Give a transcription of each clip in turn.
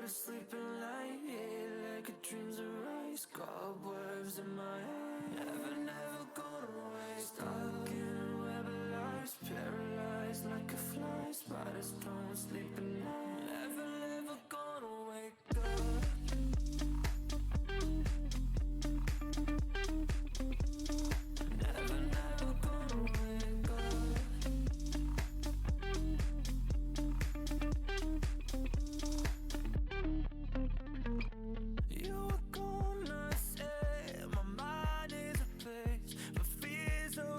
to sleep at night, yeah, like a dream's arise. Cobwebs in my head, never gonna waste. Stuck in a web of lies, paralyzed like a fly. Spiders don't sleep at night, never gonna wake up. Never gonna wake up. You were gonna say my mind is a place, but fears are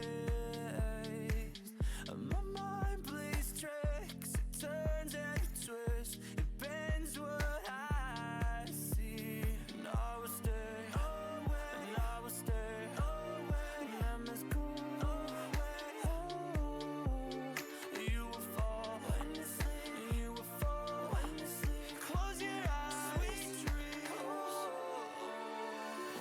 raised. My mind plays tricks, it turns and it twists, it bends what I see. And I will stay away, and I will stay away, and I must go away. You will fall when you sleep, you will fall when you sleep. Close your eyes, sweet dreams.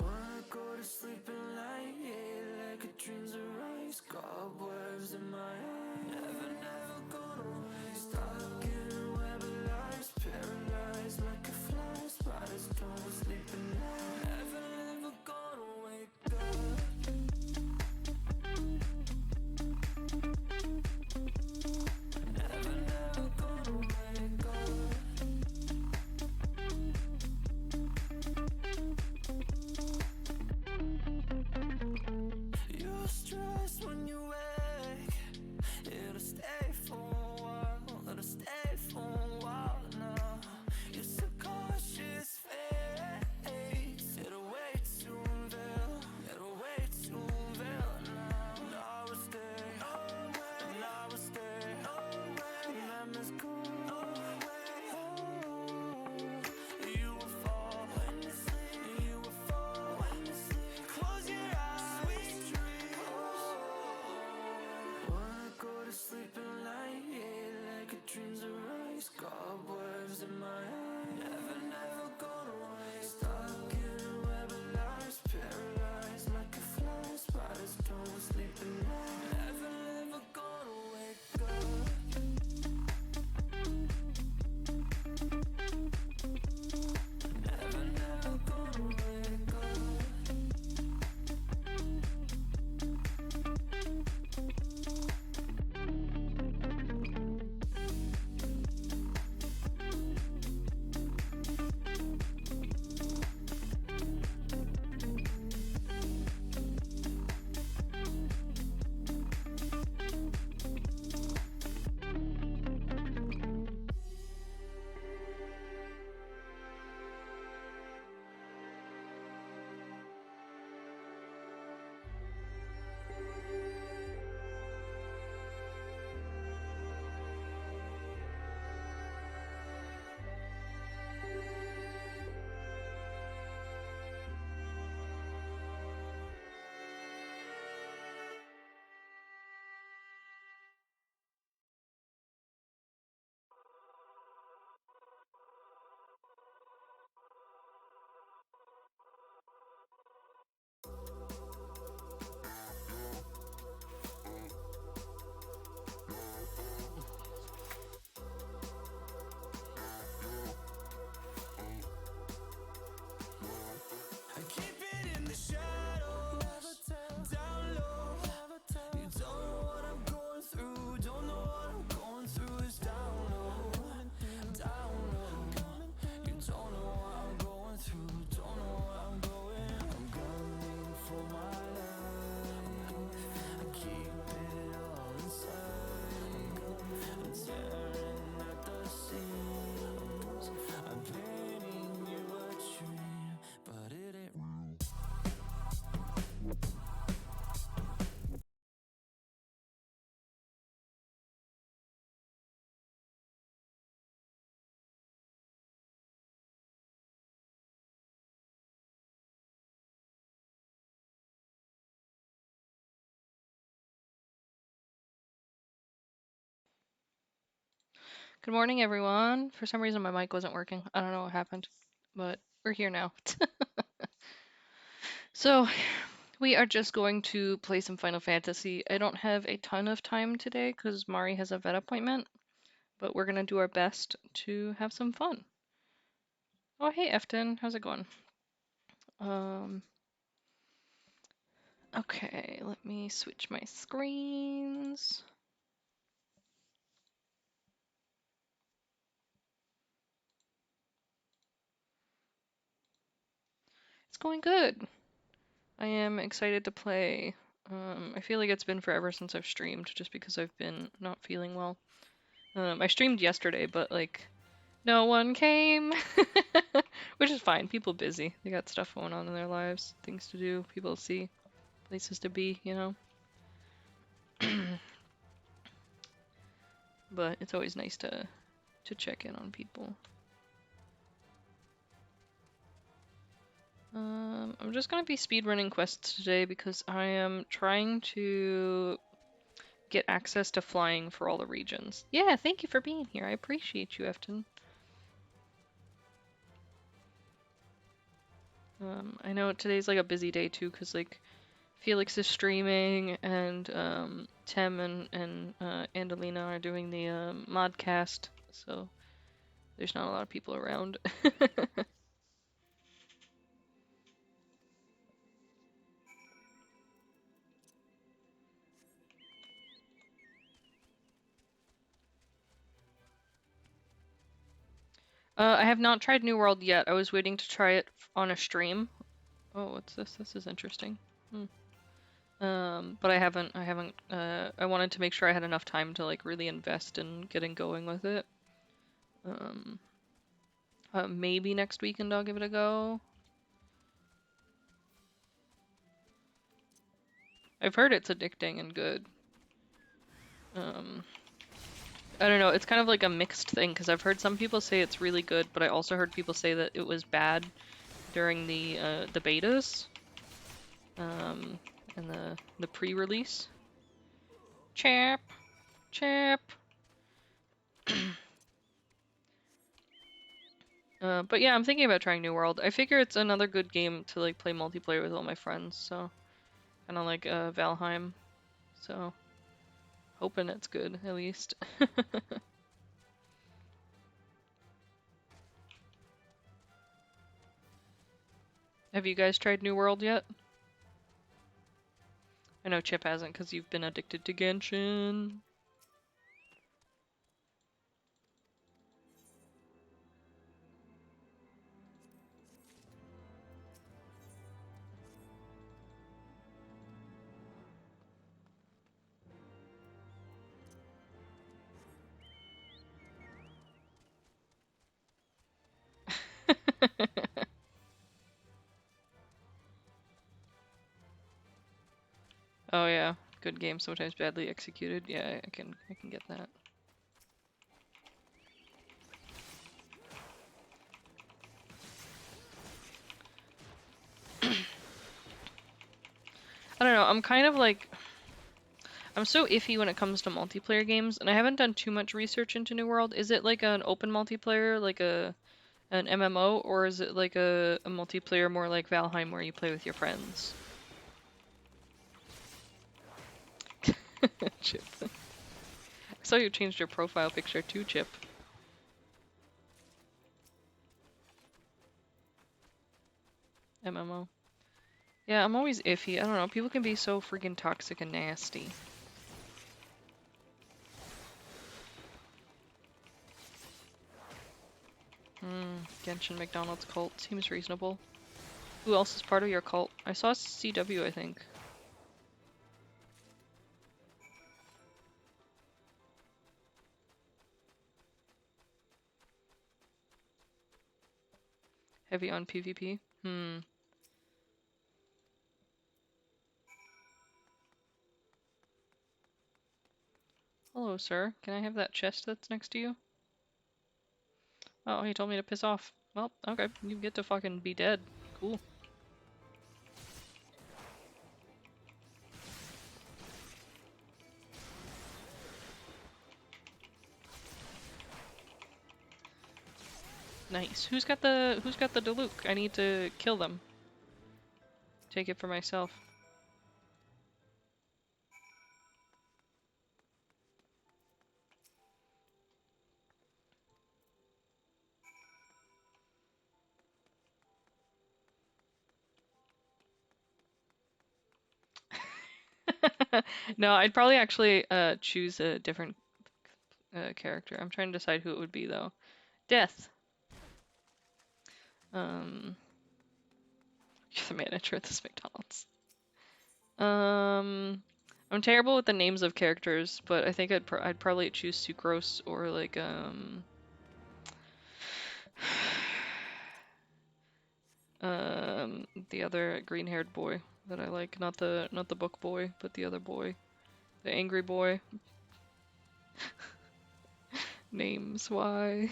Wanna go to sleep at night, yeah, like a dream's arise. Cobwebs in my head, never gonna waste. Stuck in a web of lies, paralyzed like a fly. Spiders don't sleep at night, never gonna wake up. Never gonna wake up. You stress when you wake, it'll stay for a while, it'll stay for a while now. Your subconscious fades, it'll wait to unveil, it'll wait to unveil now. And I will stay away, and I will stay away, and I must go away. You will fall when you sleep, you will fall when you sleep. Close your eyes, sweet dreams. Wanna go to sleep at night, yeah, like a dream's arise. Cobwebs in my head, never gonna waste. Stuck in a web of lies, paralyzed like a fly. Spiders don't sleep at night, never gonna wake up. Never gonna wake up. I keep it in the shadows, down low. You don't know what I'm going through, don't know what I'm going through. It's down low, down low. You don't know what I'm going through, don't know what I'm going. I'm gunning for my life, I keep it all inside. I'm tearing at the seams, I'm painting you a dream, but it ain't real. Good morning, everyone. For some reason, my mic wasn't working. I don't know what happened, but we're here now. So, we are just going to play some Final Fantasy. I don't have a ton of time today because Mari has a vet appointment, but we're going to do our best to have some fun. Oh, hey, Efton. How's it going? Um, okay, let me switch my screens. It's going good. I am excited to play. I feel like it's been forever since I've streamed, just because I've been not feeling well. I streamed yesterday, but like, no one came, which is fine. People busy. They got stuff going on in their lives, things to do, people to see, places to be, you know. But it's always nice to check in on people. I'm just gonna be speedrunning quests today because I am trying to get access to flying for all the regions. Yeah, thank you for being here. I appreciate you, Efton. I know today's like a busy day too, cause like Felix is streaming and Tem and Andalina are doing the modcast, so there's not a lot of people around. I have not tried New World yet. I was waiting to try it on a stream. Oh, what's this? This is interesting. Hmm. But I haven't, I wanted to make sure I had enough time to like really invest in getting going with it. Um, maybe next weekend I'll give it a go. I've heard it's addicting and good. Um, I don't know, it's kind of like a mixed thing because I've heard some people say it's really good, but I also heard people say that it was bad during the betas, um, and the pre-release. Chap, chap. But yeah, I'm thinking about trying New World. I figure it's another good game to like play multiplayer with all my friends, so kind of like Valheim. So hoping it's good at least. Have you guys tried New World yet? I know Chip hasn't because you've been addicted to Genshin. Oh yeah, good game, sometimes badly executed. Yeah, I can get that. I don't know, I'm kind of like, I'm so iffy when it comes to multiplayer games, and I haven't done too much research into New World. Is it like an open multiplayer, like an MMO, or is it like a multiplayer more like Valheim where you play with your friends? Chip. I saw you changed your profile picture too, Chip. MMO. Yeah, I'm always iffy. I don't know. People can be so freaking toxic and nasty. Genshin McDonald's cult seems reasonable. Who else is part of your cult? I saw CW, I think. Heavy on PvP? Hello, sir. Can I have that chest that's next to you? Oh, he told me to piss off. Well, okay. You get to fucking be dead. Cool. Nice. Who's got the Diluc? I need to kill them. Take it for myself. No, I'd probably actually choose a different character. I'm trying to decide who it would be though. Death. Um, you're the manager at this McDonald's. I'm terrible with the names of characters, but I think I'd probably choose Sucrose or like the other green-haired boy that I like, not the book boy, but the other boy, the angry boy. Names, why?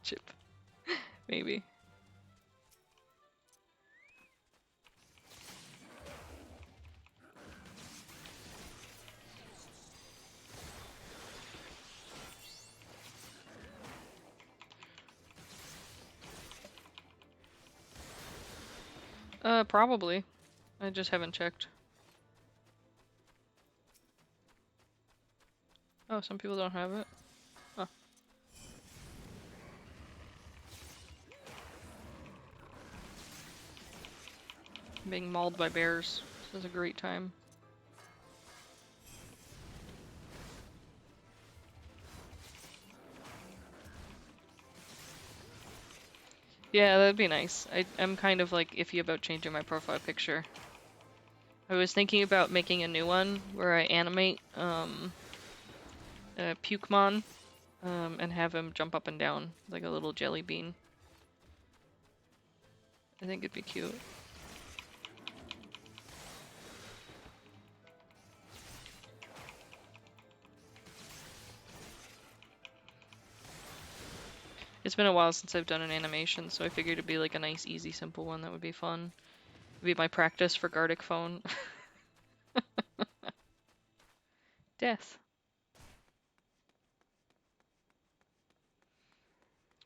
Chip, maybe. Probably. I just haven't checked. Oh, some people don't have it. Huh. Being mauled by bears. This is a great time. Yeah, that'd be nice. I'm kind of like iffy about changing my profile picture. I was thinking about making a new one where I animate Pukemon and have him jump up and down like a little jelly bean. I think it'd be cute. It's been a while since I've done an animation, so I figured it'd be like a nice, easy, simple one that would be fun. It'd be my practice for Gartic Phone. Death.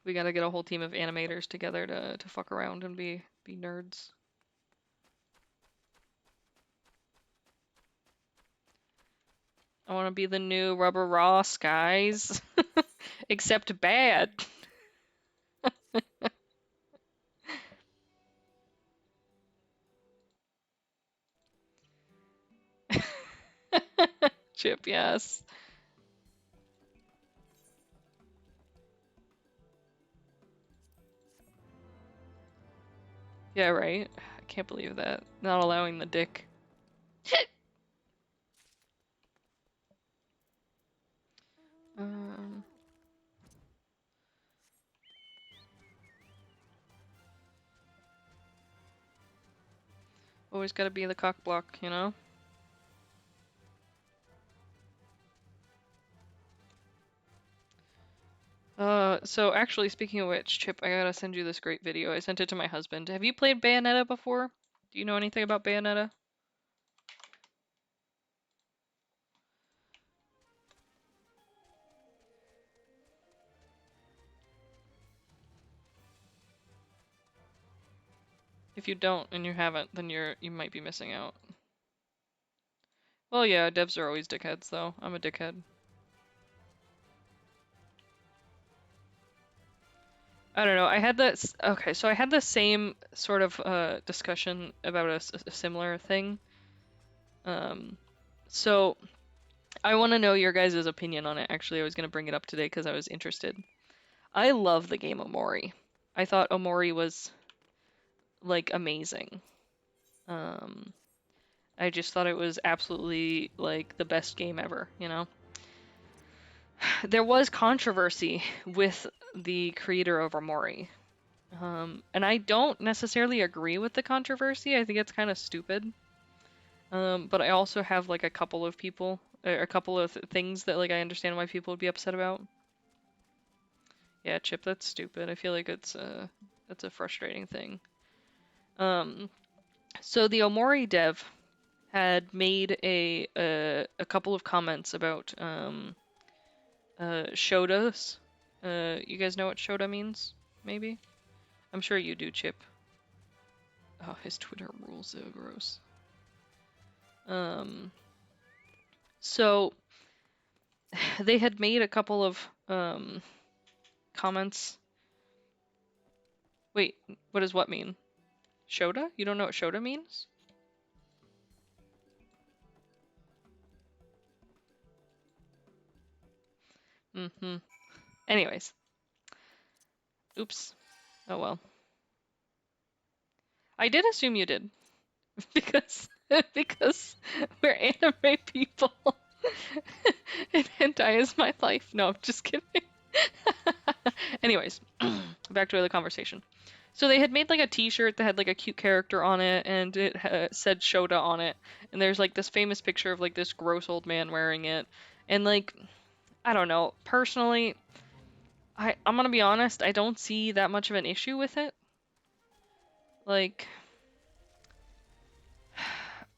We gotta get a whole team of animators together to fuck around and be nerds. I want to be the new Rubber Ross, guys. Except bad. Chip, yes. Yeah, right. I can't believe that. Not allowing the dick. Um, always gotta be the cock block, you know? So actually, speaking of which, Chip, I gotta send you this great video. I sent it to my husband. Have you played Bayonetta before? Do you know anything about Bayonetta? If you don't and you haven't, then you might be missing out. Well, yeah, devs are always dickheads, though. I'm a dickhead. I don't know. I had this. Okay, so I had the same sort of discussion about a similar thing. So I want to know your guys' opinion on it. Actually, I was gonna bring it up today because I was interested. I love the game Omori. I thought Omori was like amazing. Um, I just thought it was absolutely like the best game ever, you know? There was controversy with the creator of Omori. And I don't necessarily agree with the controversy. I think it's kind of stupid. But I also have like a couple of people, a couple of things that like I understand why people would be upset about. Yeah, Chip, that's stupid. I feel like that's a frustrating thing. So the Omori dev had made a couple of comments about Shodas. You guys know what Shoda means? Maybe? I'm sure you do, Chip. Oh, his Twitter rules, so gross. So they had made a couple of comments. Wait, what does what mean? Shota? You don't know what Shota means? Mm-hmm. Anyways. Oops. Oh well. I did assume you did. Because because we're anime people. And hentai is my life. No, I'm just kidding. Anyways, back to the conversation. So they had made like a T-shirt that had like a cute character on it, and it said Shota on it. And there's like this famous picture of like this gross old man wearing it. And like, I don't know. Personally, I'm gonna be honest. I don't see that much of an issue with it. Like,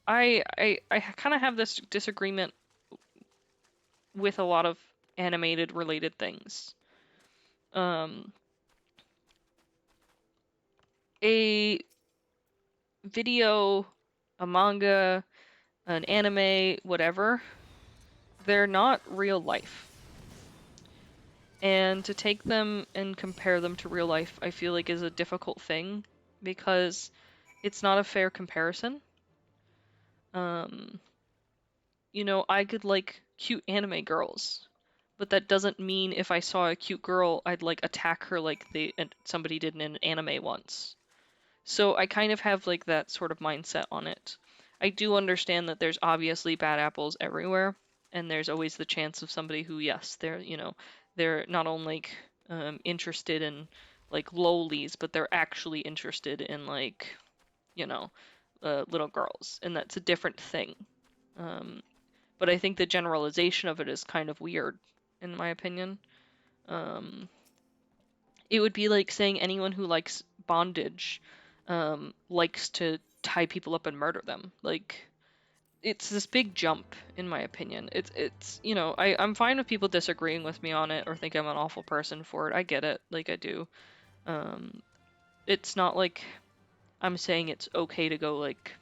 I kind of have this disagreement with a lot of animated related things. Um, a video, a manga, an anime, whatever, they're not real life. And to take them and compare them to real life, I feel like is a difficult thing because it's not a fair comparison. Um, I could like cute anime girls, but that doesn't mean if I saw a cute girl, I'd like attack her like somebody did in an anime once. So I kind of have like that sort of mindset on it. I do understand that there's obviously bad apples everywhere, and there's always the chance of somebody who, yes, they're not only interested in like lowlies, but they're actually interested in like, you know, little girls, and that's a different thing. Um, but I think the generalization of it is kind of weird, in my opinion. Um, it would be like saying anyone who likes bondage likes to tie people up and murder them. Like, it's this big jump, in my opinion. I'm fine with people disagreeing with me on it or think I'm an awful person for it. I get it, like I do. Um, it's not like I'm saying it's okay to go like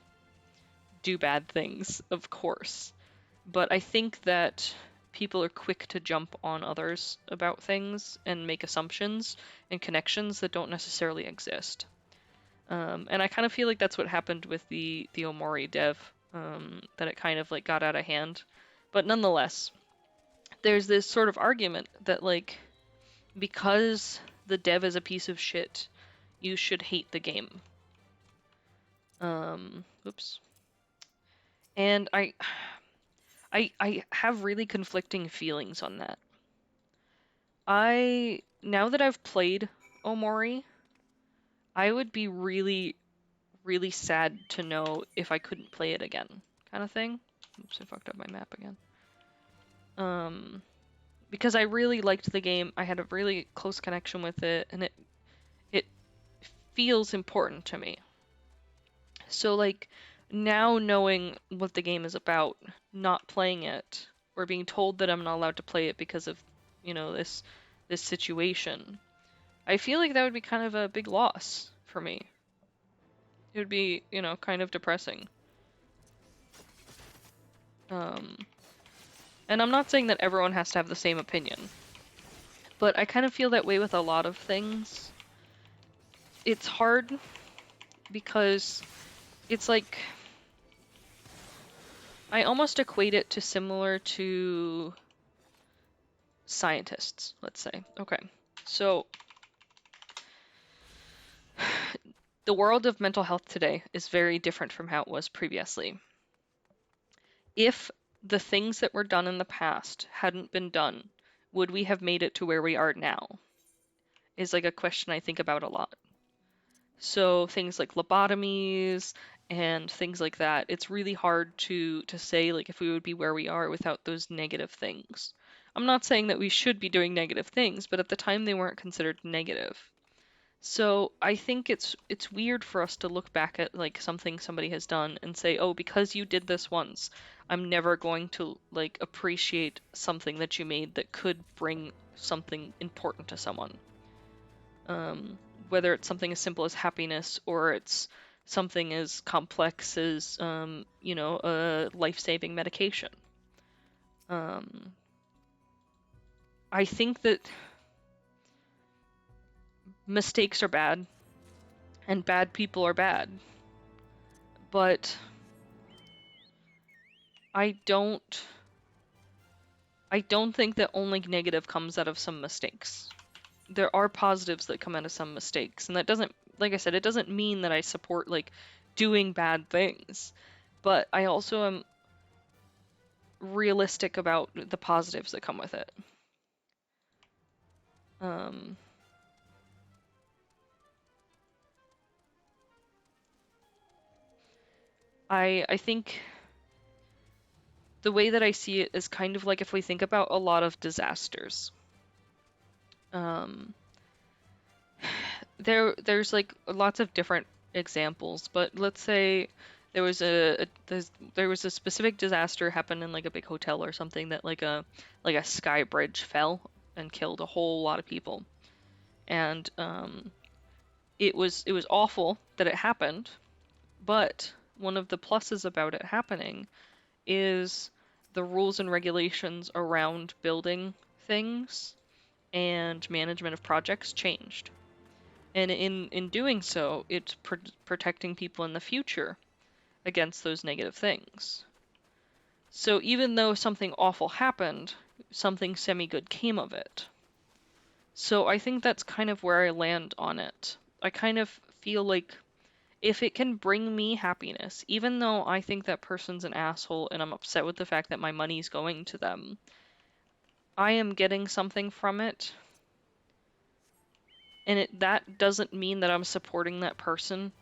do bad things, of course. But I think that people are quick to jump on others about things and make assumptions and connections that don't necessarily exist. And I kind of feel like that's what happened with the Omori dev, that it kind of like got out of hand. But nonetheless, there's this sort of argument that like because the dev is a piece of shit, you should hate the game. Oops. And I have really conflicting feelings on that. Now that I've played Omori, I would be really, really sad to know if I couldn't play it again, kind of thing. Oops, I fucked up my map again. Because I really liked the game, I had a really close connection with it, and it feels important to me. So like now knowing what the game is about, not playing it, or being told that I'm not allowed to play it because of, this situation, I feel like that would be kind of a big loss for me. It would be, kind of depressing. And I'm not saying that everyone has to have the same opinion, but I kind of feel that way with a lot of things. It's hard because it's like I almost equate it to similar to scientists, let's say. Okay, so the world of mental health today is very different from how it was previously. If the things that were done in the past hadn't been done, would we have made it to where we are now? Is like a question I think about a lot. So things like lobotomies and things like that, it's really hard to say like if we would be where we are without those negative things. I'm not saying that we should be doing negative things, but at the time they weren't considered negative. So I think it's weird for us to look back at like something somebody has done and say, "Oh, because you did this once, I'm never going to like appreciate something that you made that could bring something important to someone." Whether it's something as simple as happiness or it's something as complex as a life-saving medication. I think that mistakes are bad and bad people are bad, but I don't think that only negative comes out of some mistakes. There are positives that come out of some mistakes, and that doesn't, like I said, it doesn't mean that I support like doing bad things, but I also am realistic about the positives that come with it. Um, I think the way that I see it is kind of like if we think about a lot of disasters. Um, there's like lots of different examples, but let's say there was a specific disaster happened in like a big hotel or something that like a sky bridge fell and killed a whole lot of people. And it was awful that it happened, but one of the pluses about it happening is the rules and regulations around building things and management of projects changed. And in doing so, it's protecting people in the future against those negative things. So even though something awful happened, something semi-good came of it. So I think that's kind of where I land on it. I kind of feel like if it can bring me happiness, even though I think that person's an asshole and I'm upset with the fact that my money's going to them, I am getting something from it. And that doesn't mean that I'm supporting that person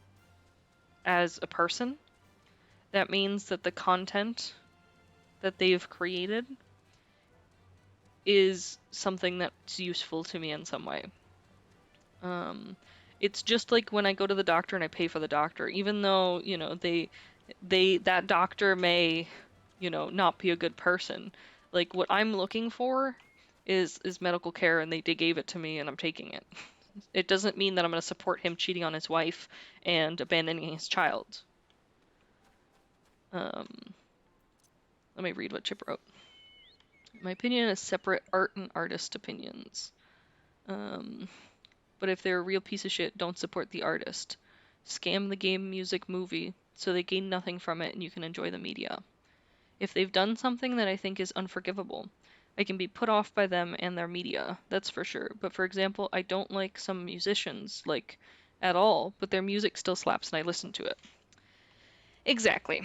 as a person. That means that the content that they've created is something that's useful to me in some way. It's just like when I go to the doctor and I pay for the doctor, even though, you know, that doctor may, you know, not be a good person. Like what I'm looking for is medical care, and they gave it to me and I'm taking it. It doesn't mean that I'm going to support him cheating on his wife and abandoning his child. Um, Let me read what Chip wrote. My opinion is separate art and artist opinions. But if they're a real piece of shit, don't support the artist. Scam the game, music, movie, so they gain nothing from it and you can enjoy the media. If they've done something that I think is unforgivable, I can be put off by them and their media, that's for sure. But for example, I don't like some musicians, like, at all, but their music still slaps and I listen to it. Exactly.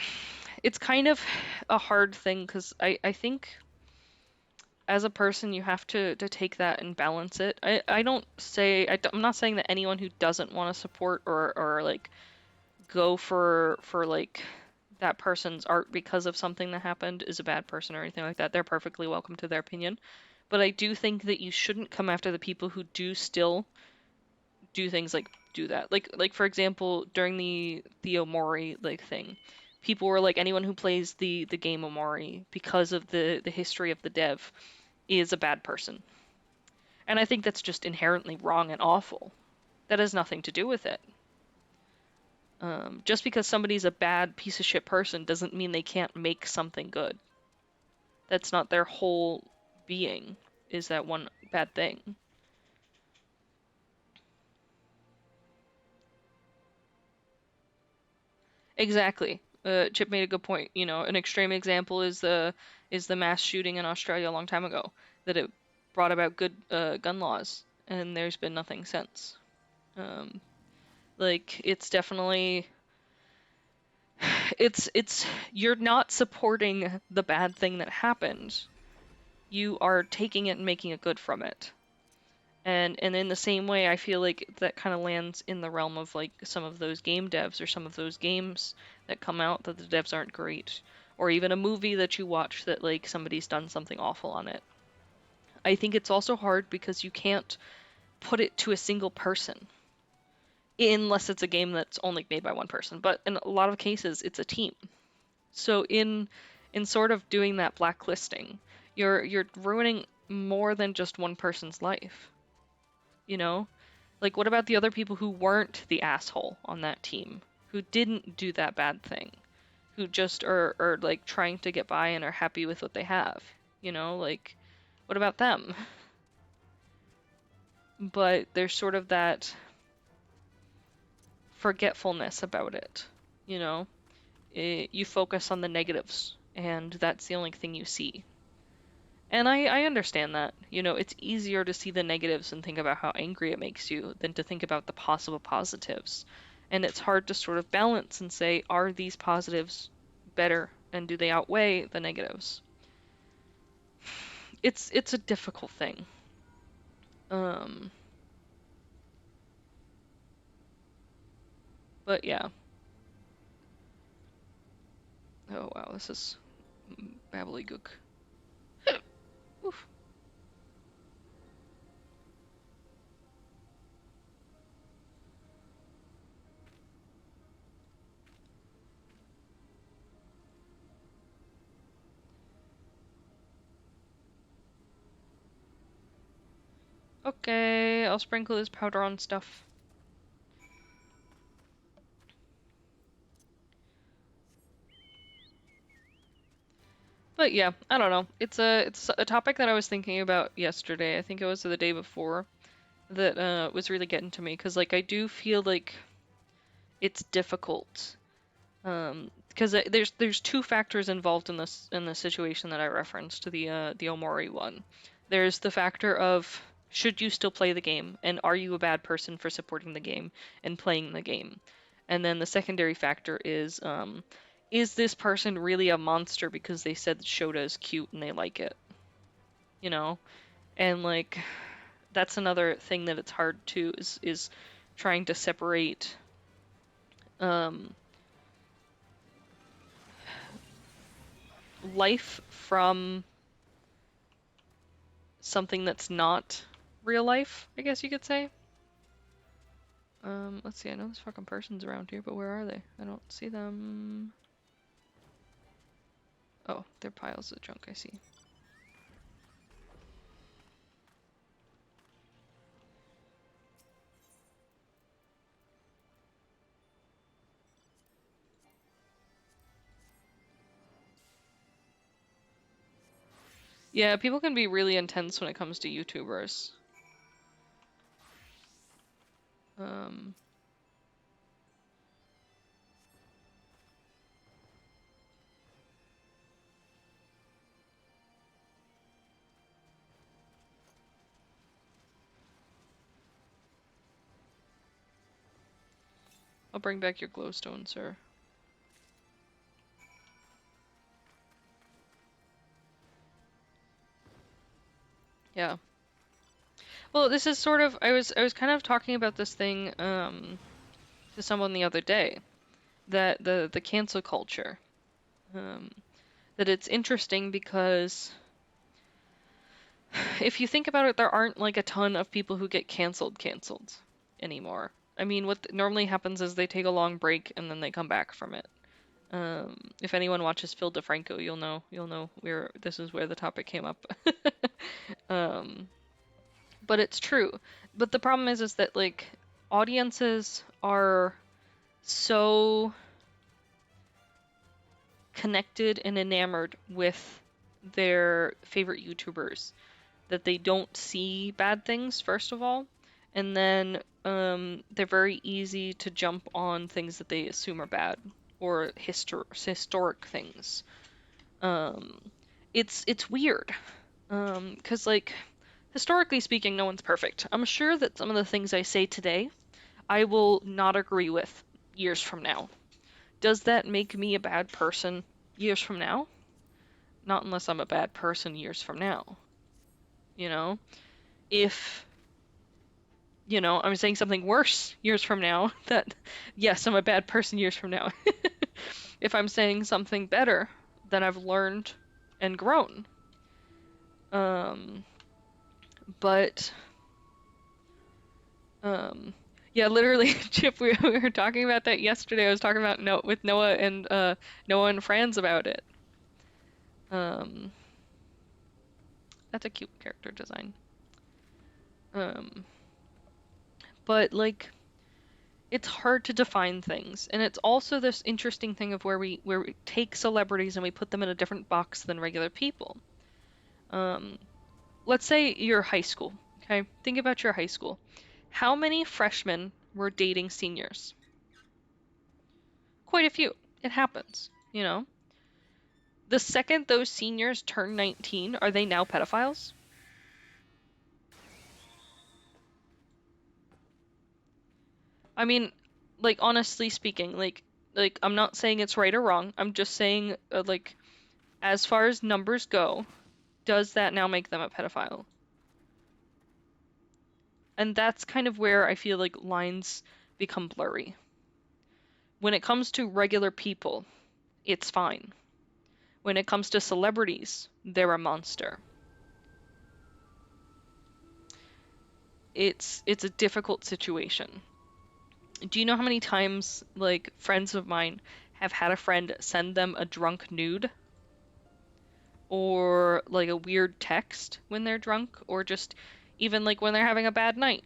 It's kind of a hard thing because I think as a person you have to take that and balance it. I don't say I'm not saying that anyone who doesn't want to support or like go for like that person's art because of something that happened is a bad person or anything like that. They're perfectly welcome to their opinion. But I do think that you shouldn't come after the people who do still do things like do that. Like for example, during the Omori like thing, people were like anyone who plays the game Omori because of the history of the dev is a bad person. And I think that's just inherently wrong and awful. That has nothing to do with it. Just because somebody's a bad piece of shit person doesn't mean they can't make something good. That's not their whole being, is that one bad thing. Exactly. Chip made a good point. You know, an extreme example is the mass shooting in Australia a long time ago, that it brought about good gun laws, and there's been nothing since. Um, like it's definitely it's you're not supporting the bad thing that happened. You are taking it and making a good from it. And in the same way, I feel like that kind of lands in the realm of like some of those game devs or some of those games that come out that the devs aren't great, or even a movie that you watch that like somebody's done something awful on it. I think it's also hard because you can't put it to a single person unless it's a game that's only made by one person. But in a lot of cases, it's a team. So in sort of doing that blacklisting, you're ruining more than just one person's life. You know? Like, what about the other people who weren't the asshole on that team? Who didn't do that bad thing? Who just are like trying to get by and are happy with what they have? You know, like, what about them? but there's sort of that forgetfulness about it, you know? You focus on the negatives, and that's the only thing you see. And I understand that. You know, it's easier to see the negatives and think about how angry it makes you than to think about the possible positives. And it's hard to sort of balance and say, are these positives better and do they outweigh the negatives? It's a difficult thing. Um, but yeah. Oh wow, this is babblygook. Oof. Okay, I'll sprinkle this powder on stuff. But yeah, I don't know. It's a topic that I was thinking about yesterday. I think it was the day before that was really getting to me because like I do feel like it's difficult because there's two factors involved in this situation that I referenced to the Omori one. There's the factor of should you still play the game and are you a bad person for supporting the game and playing the game? And then the secondary factor is this person really a monster because they said Shota is cute and they like it, you know? And like that's another thing that it's hard to is trying to separate um life from something that's not real life, I guess you could say. Let's see, I know there's fucking persons around here, but where are they? I don't see them. Oh, they're piles of junk, I see. Yeah, people can be really intense when it comes to YouTubers. Um, I'll bring back your glowstone, sir. Yeah. Well, this is sort of I was kind of talking about this thing to someone the other day, that the cancel culture. Um, that it's interesting because if you think about it, there aren't like a ton of people who get canceled anymore. I mean, what normally happens is they take a long break and then they come back from it. If anyone watches Phil DeFranco, you'll know where this is where the topic came up. um, but it's true. But the problem is that like audiences are so connected and enamored with their favorite YouTubers that they don't see bad things, first of all, and then they're very easy to jump on things that they assume are bad or historic things. Um, it's weird, 'cause like historically speaking, no one's perfect. I'm sure that some of the things I say today, I will not agree with years from now. Does that make me a bad person years from now? Not unless I'm a bad person years from now, you know? If I'm saying something worse years from now, that yes, I'm a bad person years from now. If I'm saying something better, then I've learned and grown. Um, but yeah, literally, Chip, we were talking about that yesterday. I was talking about no with Noah and Franz about it. Um, that's a cute character design. Um, but like it's hard to define things, and it's also this interesting thing of where we take celebrities and we put them in a different box than regular people. Um, let's say you're high school, Okay, think about your high school. How many freshmen were dating seniors? Quite a few. It happens, you know? The second those seniors turn 19, are they now pedophiles? I mean, like honestly speaking, like I'm not saying it's right or wrong. I'm just saying like as far as numbers go, does that now make them a pedophile? And that's kind of where I feel like lines become blurry. When it comes to regular people, it's fine. When it comes to celebrities, they're a monster. It's a difficult situation. Do you know how many times like friends of mine have had a friend send them a drunk nude or like a weird text when they're drunk or just even like when they're having a bad night?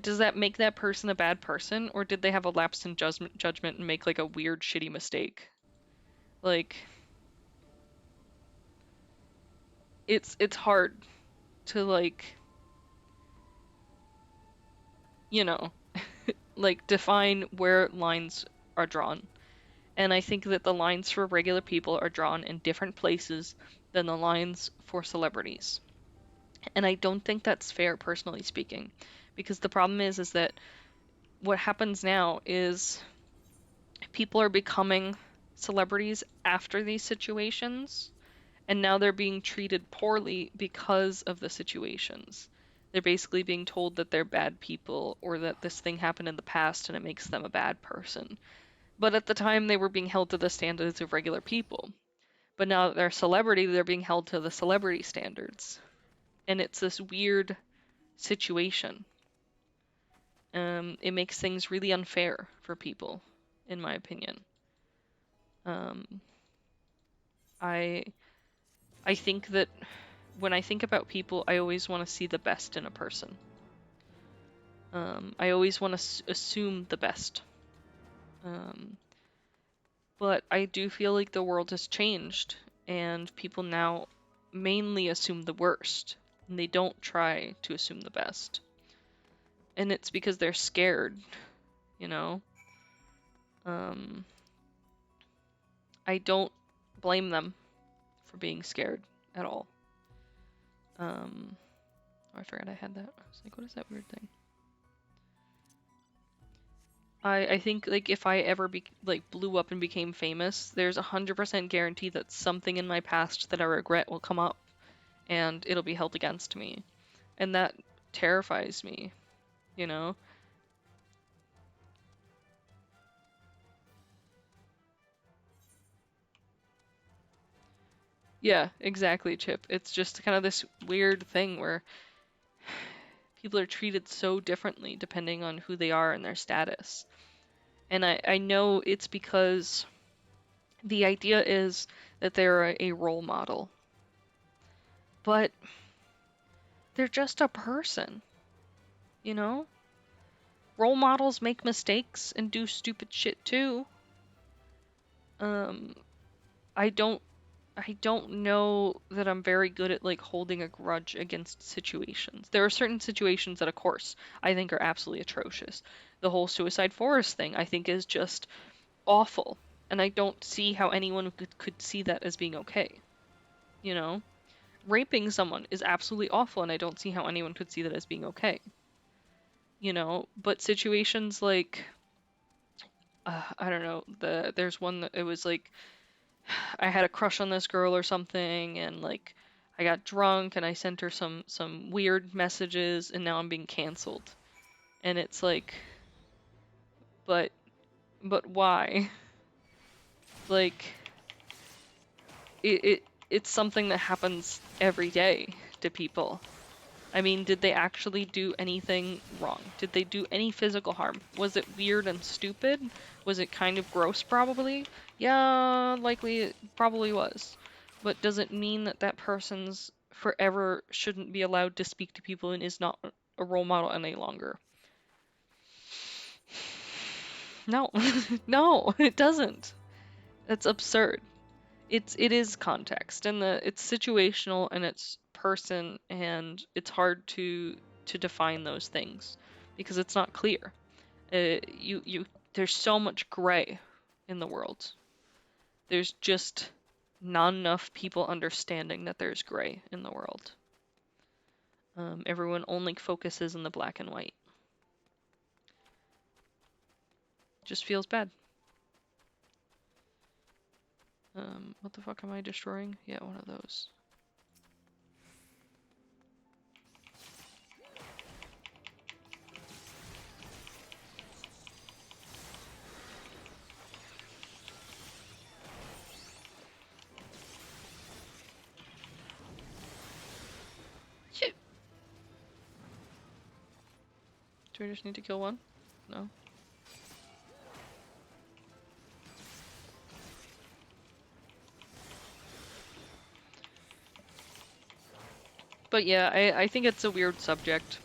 Does that make that person a bad person or did they have a lapse in judgment and make like a weird shitty mistake? Like it's hard to like, you know, like define where lines are drawn. And I think that the lines for regular people are drawn in different places than the lines for celebrities. And I don't think that's fair, personally speaking, because the problem is that what happens now is people are becoming celebrities after these situations, and now they're being treated poorly because of the situations. They're basically being told that they're bad people or that this thing happened in the past and it makes them a bad person. But at the time, they were being held to the standards of regular people. But now that they're a celebrity, they're being held to the celebrity standards. And it's this weird situation. It makes things really unfair for people, in my opinion. Um, I I think that when I think about people, I always want to see the best in a person. I always want to assume the best. Um, but I do feel like the world has changed, and people now mainly assume the worst, and they don't try to assume the best. And it's because they're scared, you know? Um, I don't blame them for being scared at all. Oh, I forgot I had that. I was like, what is that weird thing? I think like if I ever like blew up and became famous, there's 100% guarantee that something in my past that I regret will come up and it'll be held against me. And that terrifies me, you know? Yeah, exactly, Chip. It's just kind of this weird thing where people are treated so differently depending on who they are and their status. And I know it's because the idea is that they're a role model, but they're just a person, you know? Role models make mistakes and do stupid shit too. Um, I don't I don't know that I'm very good at like holding a grudge against situations. There are certain situations that of course I think are absolutely atrocious. The whole Suicide Forest thing I think is just awful, and I don't see how anyone could see that as being okay, you know? Raping someone is absolutely awful and I don't see how anyone could see that as being okay, you know? But situations like I don't know, there's one that it was like I had a crush on this girl or something and like I got drunk and I sent her some weird messages and now I'm being canceled. And it's like but but why? Like it's something that happens every day to people. I mean, did they actually do anything wrong? Did they do any physical harm? Was it weird and stupid? Was it kind of gross, probably? Yeah, likely it probably was. But does it mean that that person's forever shouldn't be allowed to speak to people and is not a role model any longer? No. No, it doesn't. That's absurd. It is context and it's situational and it's person, and it's hard to define those things because it's not clear. There's so much gray in the world. There's just not enough people understanding that there's gray in the world. Everyone only focuses on the black and white. Just feels bad. What the fuck am I destroying? Yeah, one of those. Shit. Do I just need to kill one? No. But yeah, I think it's a weird subject.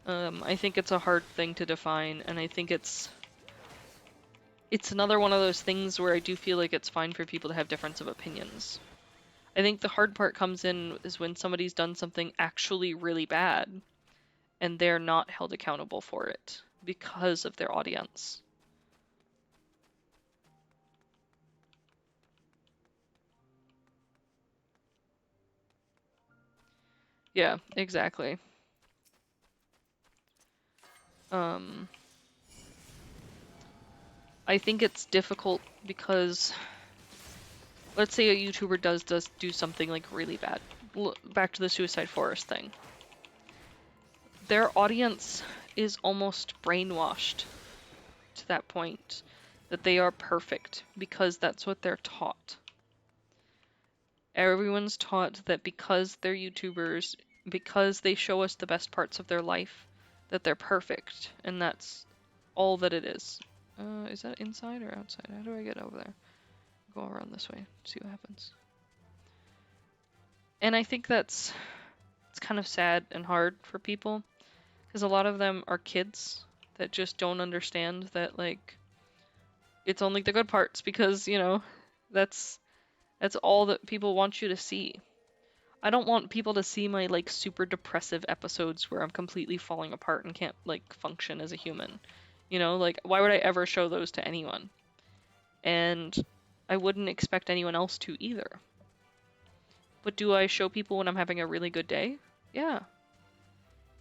I think it's a hard thing to define, and I think it's another one of those things where I do feel like it's fine for people to have difference of opinions. I think the hard part comes in is when somebody's done something actually really bad, and they're not held accountable for it because of their audience. Yeah, exactly. I think it's difficult because let's say a YouTuber does do something like really bad. Back to the Suicide Forest thing. Their audience is almost brainwashed to that point that they are perfect because that's what they're taught. Everyone's taught that because they're YouTubers, because they show us the best parts of their life, that they're perfect, and that's all that it is. Is that inside or outside? How do I get over there? Go around this way, see what happens. And I think it's kind of sad and hard for people, because a lot of them are kids that just don't understand that, like, it's only the good parts because, you know, that's all that people want you to see. I don't want people to see my, like, super depressive episodes where I'm completely falling apart and can't, like, function as a human. You know, like, why would I ever show those to anyone? And I wouldn't expect anyone else to either. But do I show people when I'm having a really good day? Yeah.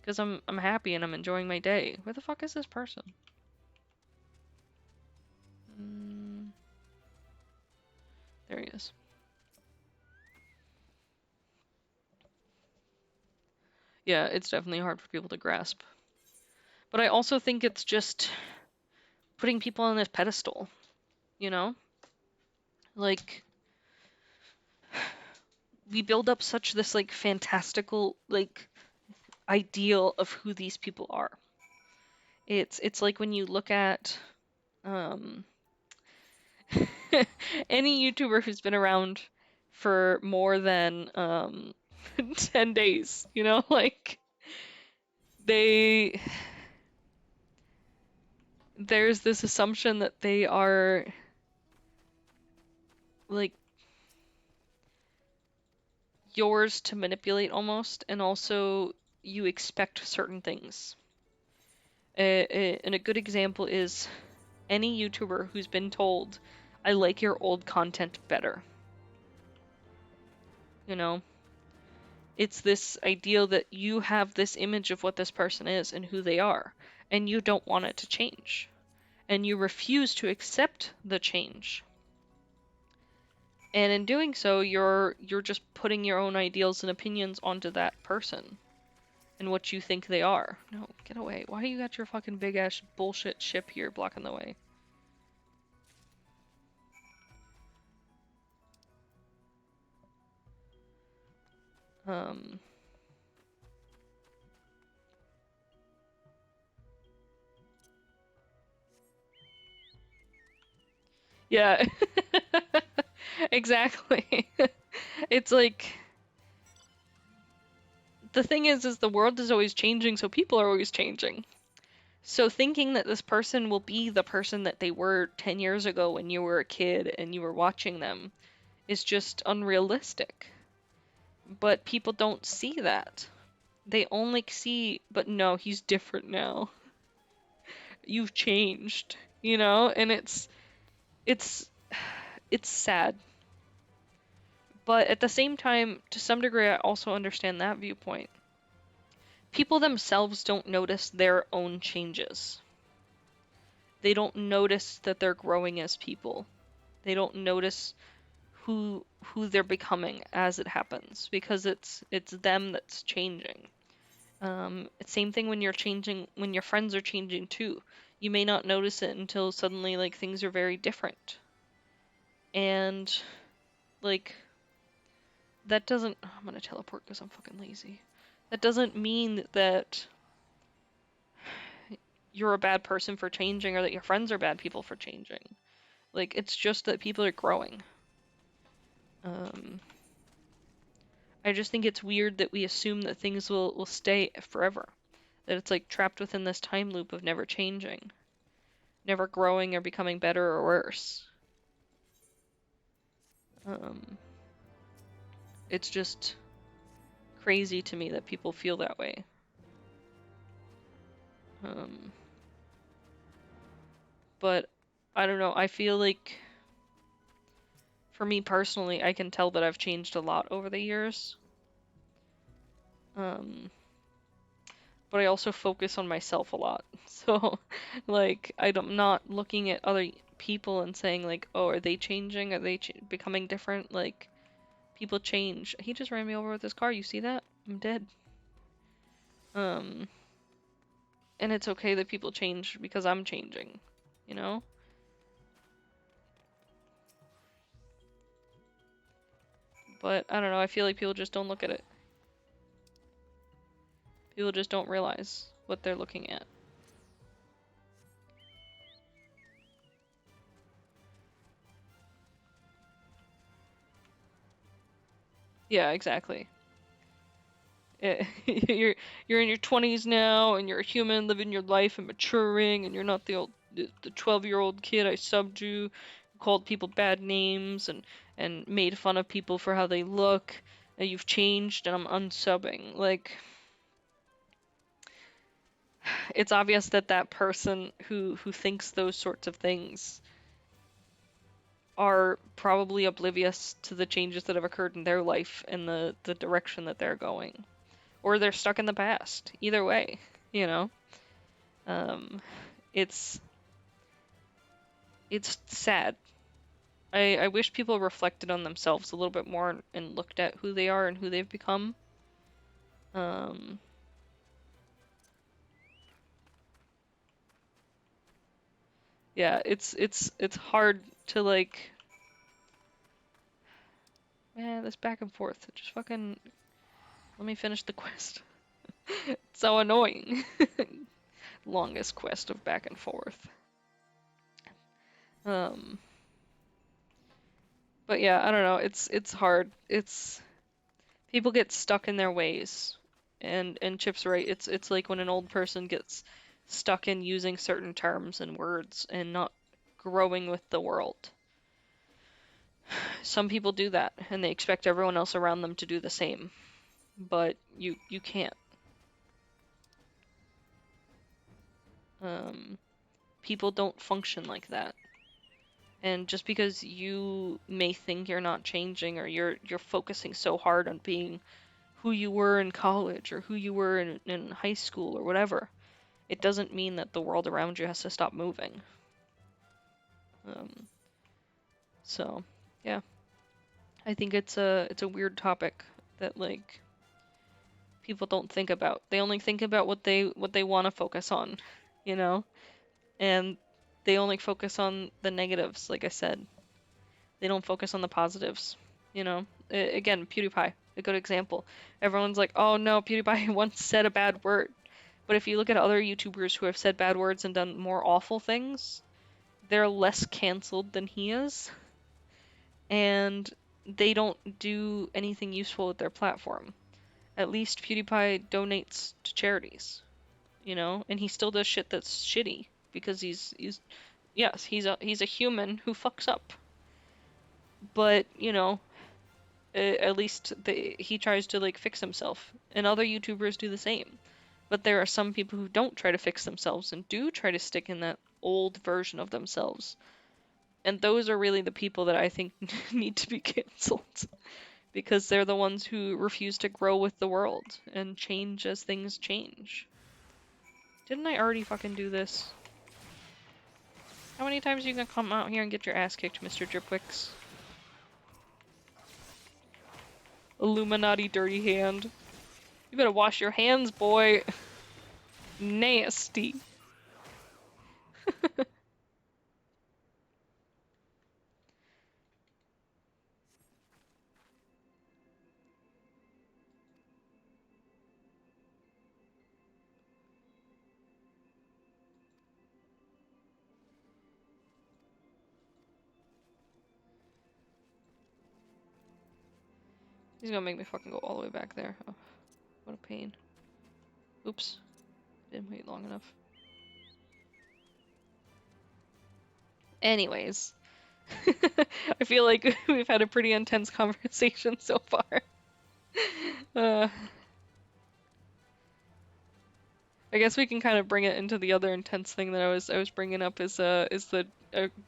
Because I'm happy and I'm enjoying my day. Where the fuck is this person? There he is. Yeah, it's definitely hard for people to grasp. But I also think it's just putting people on this pedestal, you know? Like, we build up such this, like, fantastical, like, ideal of who these people are. It's like when you look at any YouTuber who's been around for more than 10 days, you know, like there's this assumption that they are like yours to manipulate almost, and also you expect certain things. And a good example is any YouTuber who's been told, I like your old content better. You know? It's this ideal that you have this image of what this person is and who they are, and you don't want it to change. And you refuse to accept the change. And in doing so, you're just putting your own ideals and opinions onto that person and what you think they are. No, get away. Why you got your fucking big ass bullshit ship here blocking the way? Yeah. Exactly. It's like the thing is the world is always changing, so people are always changing. So thinking that this person will be the person that they were 10 years ago when you were a kid and you were watching them is just unrealistic. but people don't see that. They only see, but no, he's different now. You've changed, you know? And it's it's sad. But at the same time, to some degree, I also understand that viewpoint. People themselves don't notice their own changes. They don't notice that they're growing as people. They don't notice who they're becoming as it happens because it's them that's changing. Same thing when you're changing, when your friends are changing too. You may not notice it until suddenly like things are very different. And like that doesn't, I'm gonna teleport because I'm fucking lazy. That doesn't mean that you're a bad person for changing or that your friends are bad people for changing. Like it's just that people are growing. Um, I just think it's weird that we assume that things will stay forever. That it's like trapped within this time loop of never changing, never growing or becoming better or worse. Um, it's just crazy to me that people feel that way. Um, but I don't know, I feel like for me personally, I can tell that I've changed a lot over the years. Um, but I also focus on myself a lot. So, like, I'm not looking at other people and saying, like, oh, are they changing? Are they becoming different? Like, people change. He just ran me over with his car. You see that? I'm dead. Um, and it's okay that people change because I'm changing, you know? But I don't know, I feel like people just don't look at it. People just don't realize what they're looking at. Yeah, exactly. You're in your 20s now and you're a human living your life and maturing and you're not the 12-year-old kid I subbed you, called people bad names and made fun of people for how they look, and you've changed and I'm unsubbing. Like it's obvious that that person who thinks those sorts of things are probably oblivious to the changes that have occurred in their life and the direction that they're going. Or they're stuck in the past. Either way, you know? Um, it's it's sad. I wish people reflected on themselves a little bit more and looked at who they are and who they've become. Um, yeah, it's hard to like, man, this back and forth. Just fucking let me finish the quest. It's so annoying. Longest quest of back and forth. Um, but yeah, I don't know. It's hard. It's people get stuck in their ways. And Chip's right. It's like when an old person gets stuck in using certain terms and words and not growing with the world. Some people do that and they expect everyone else around them to do the same. But you can't. Um, People don't function like that. And just because you may think you're not changing or you're focusing so hard on being who you were in college or who you were in high school or whatever, it doesn't mean that the world around you has to stop moving. Um, so yeah, I think it's a weird topic that like people don't think about. They only think about what they want to focus on, you know? And they only focus on the negatives, like I said. They don't focus on the positives, you know? Again, PewDiePie, a good example. Everyone's like, "Oh no, PewDiePie once said a bad word." But if you look at other YouTubers who have said bad words and done more awful things, they're less canceled than he is, and they don't do anything useful with their platform. At least PewDiePie donates to charities, you know, and he still does shit that's shitty because he's yes, he's a human who fucks up. But, you know, At least he tries to like fix himself, and other YouTubers do the same. But there are some people who don't try to fix themselves and do try to stick in that old version of themselves. And those are really the people that I think need to be canceled because they're the ones who refuse to grow with the world and change as things change. Didn't I already fucking do this? How many times are you gonna come out here and get your ass kicked, Mr. Dripwix? Illuminati dirty hand. You better wash your hands, boy. Nasty. He's gonna make me fucking go all the way back there. Oh, what a pain. Oops. Didn't wait long enough. Anyways. I feel like we've had a pretty intense conversation so far. Uh, I guess we can kind of bring it into the other intense thing that I was bringing up is the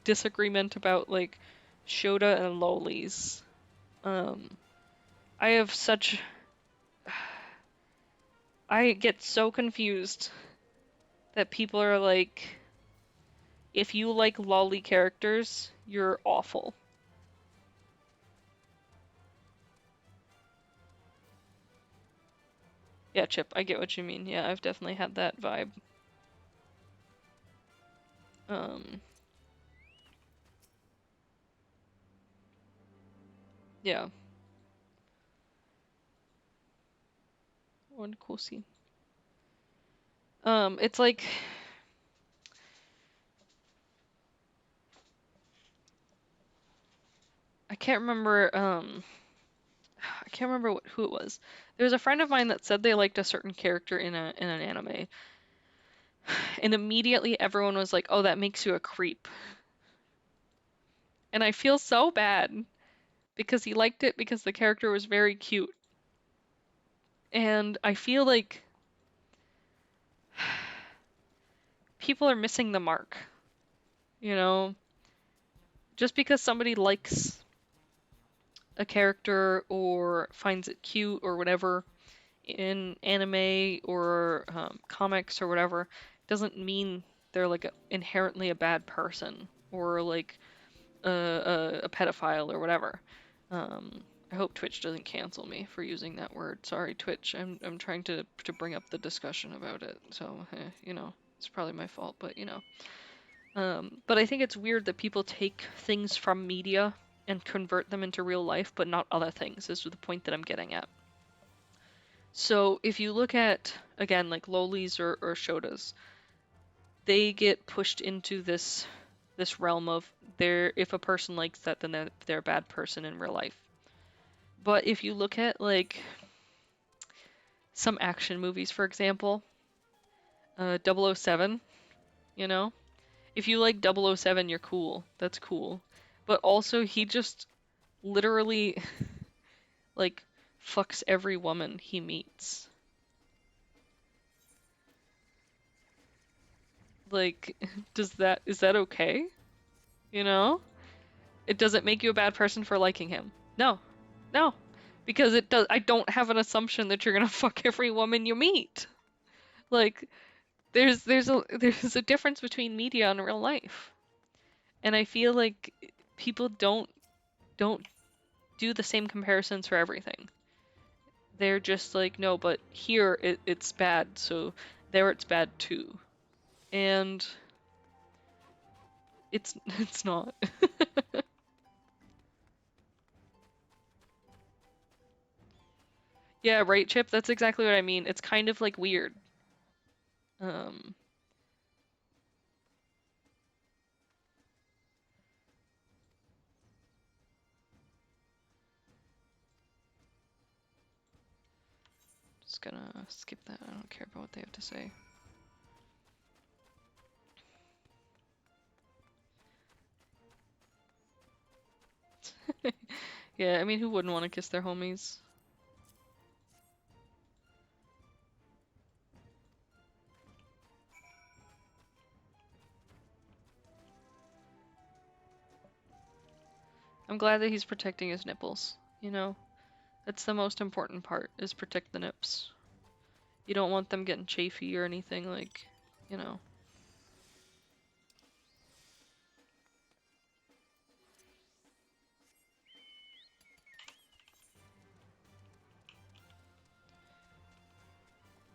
disagreement about like Shota and lolis. Um, I have such I get so confused that people are like, if you like lolly characters, you're awful. Yeah, Chip, I get what you mean. Yeah, I've definitely had that vibe. Um, yeah. One cool scene. It's like I can't remember I can't remember who it was. There was a friend of mine that said they liked a certain character in an anime, and immediately everyone was like, "Oh, that makes you a creep." And I feel so bad because he liked it because the character was very cute. And I feel like people are missing the mark, you know? Just because somebody likes a character or finds it cute or whatever in anime or comics or whatever doesn't mean they're like inherently a bad person or like a pedophile or whatever. I hope Twitch doesn't cancel me for using that word. Sorry, Twitch. I'm trying to bring up the discussion about it. So, you know, it's probably my fault, but you know. But I think it's weird that people take things from media and convert them into real life, but not other things, is the point that I'm getting at. So if you look at, again, like lolis or shotas, they get pushed into this realm of if a person likes that, then they're a bad person in real life. But if you look at like some action movies, for example, 007, you know, if you like 007, you're cool. That's cool. But also, he just literally like fucks every woman he meets. Like, is that okay? You know? It doesn't make you a bad person for liking him. No. No. Because it does I don't have an assumption that you're gonna fuck every woman you meet. Like, there's a difference between media and real life. And I feel like people don't do the same comparisons for everything. They're just like, no, but here it's bad, so there it's bad too. And it's not. Yeah, right, Chip? That's exactly what I mean. It's kind of like weird. Um, just gonna skip that. I don't care about what they have to say. Yeah, I mean, who wouldn't want to kiss their homies? I'm glad that he's protecting his nipples, you know? That's the most important part, is protect the nips. You don't want them getting chafy or anything, like, you know.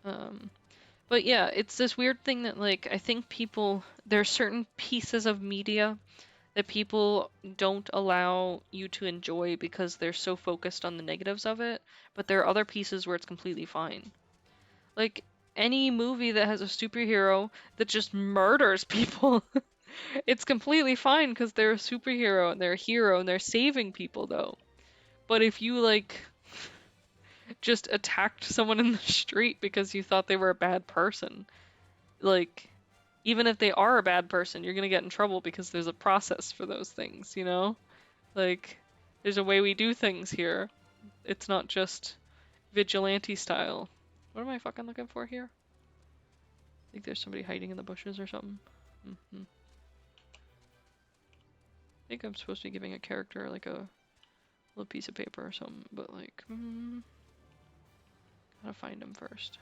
Um, but yeah, it's this weird thing that, like, I think there are certain pieces of media that people don't allow you to enjoy because they're so focused on the negatives of it, but there are other pieces where it's completely fine. Like, any movie that has a superhero that just murders people, it's completely fine because they're a superhero and they're a hero and they're saving people, though. But if you, like, just attacked someone in the street because you thought they were a bad person, like, even if they are a bad person, you're gonna get in trouble because there's a process for those things, you know? Like, there's a way we do things here. It's not just vigilante style. What am I fucking looking for here? I think there's somebody hiding in the bushes or something. I think I'm supposed to be giving a character like a little piece of paper or something, but like, gotta find him first.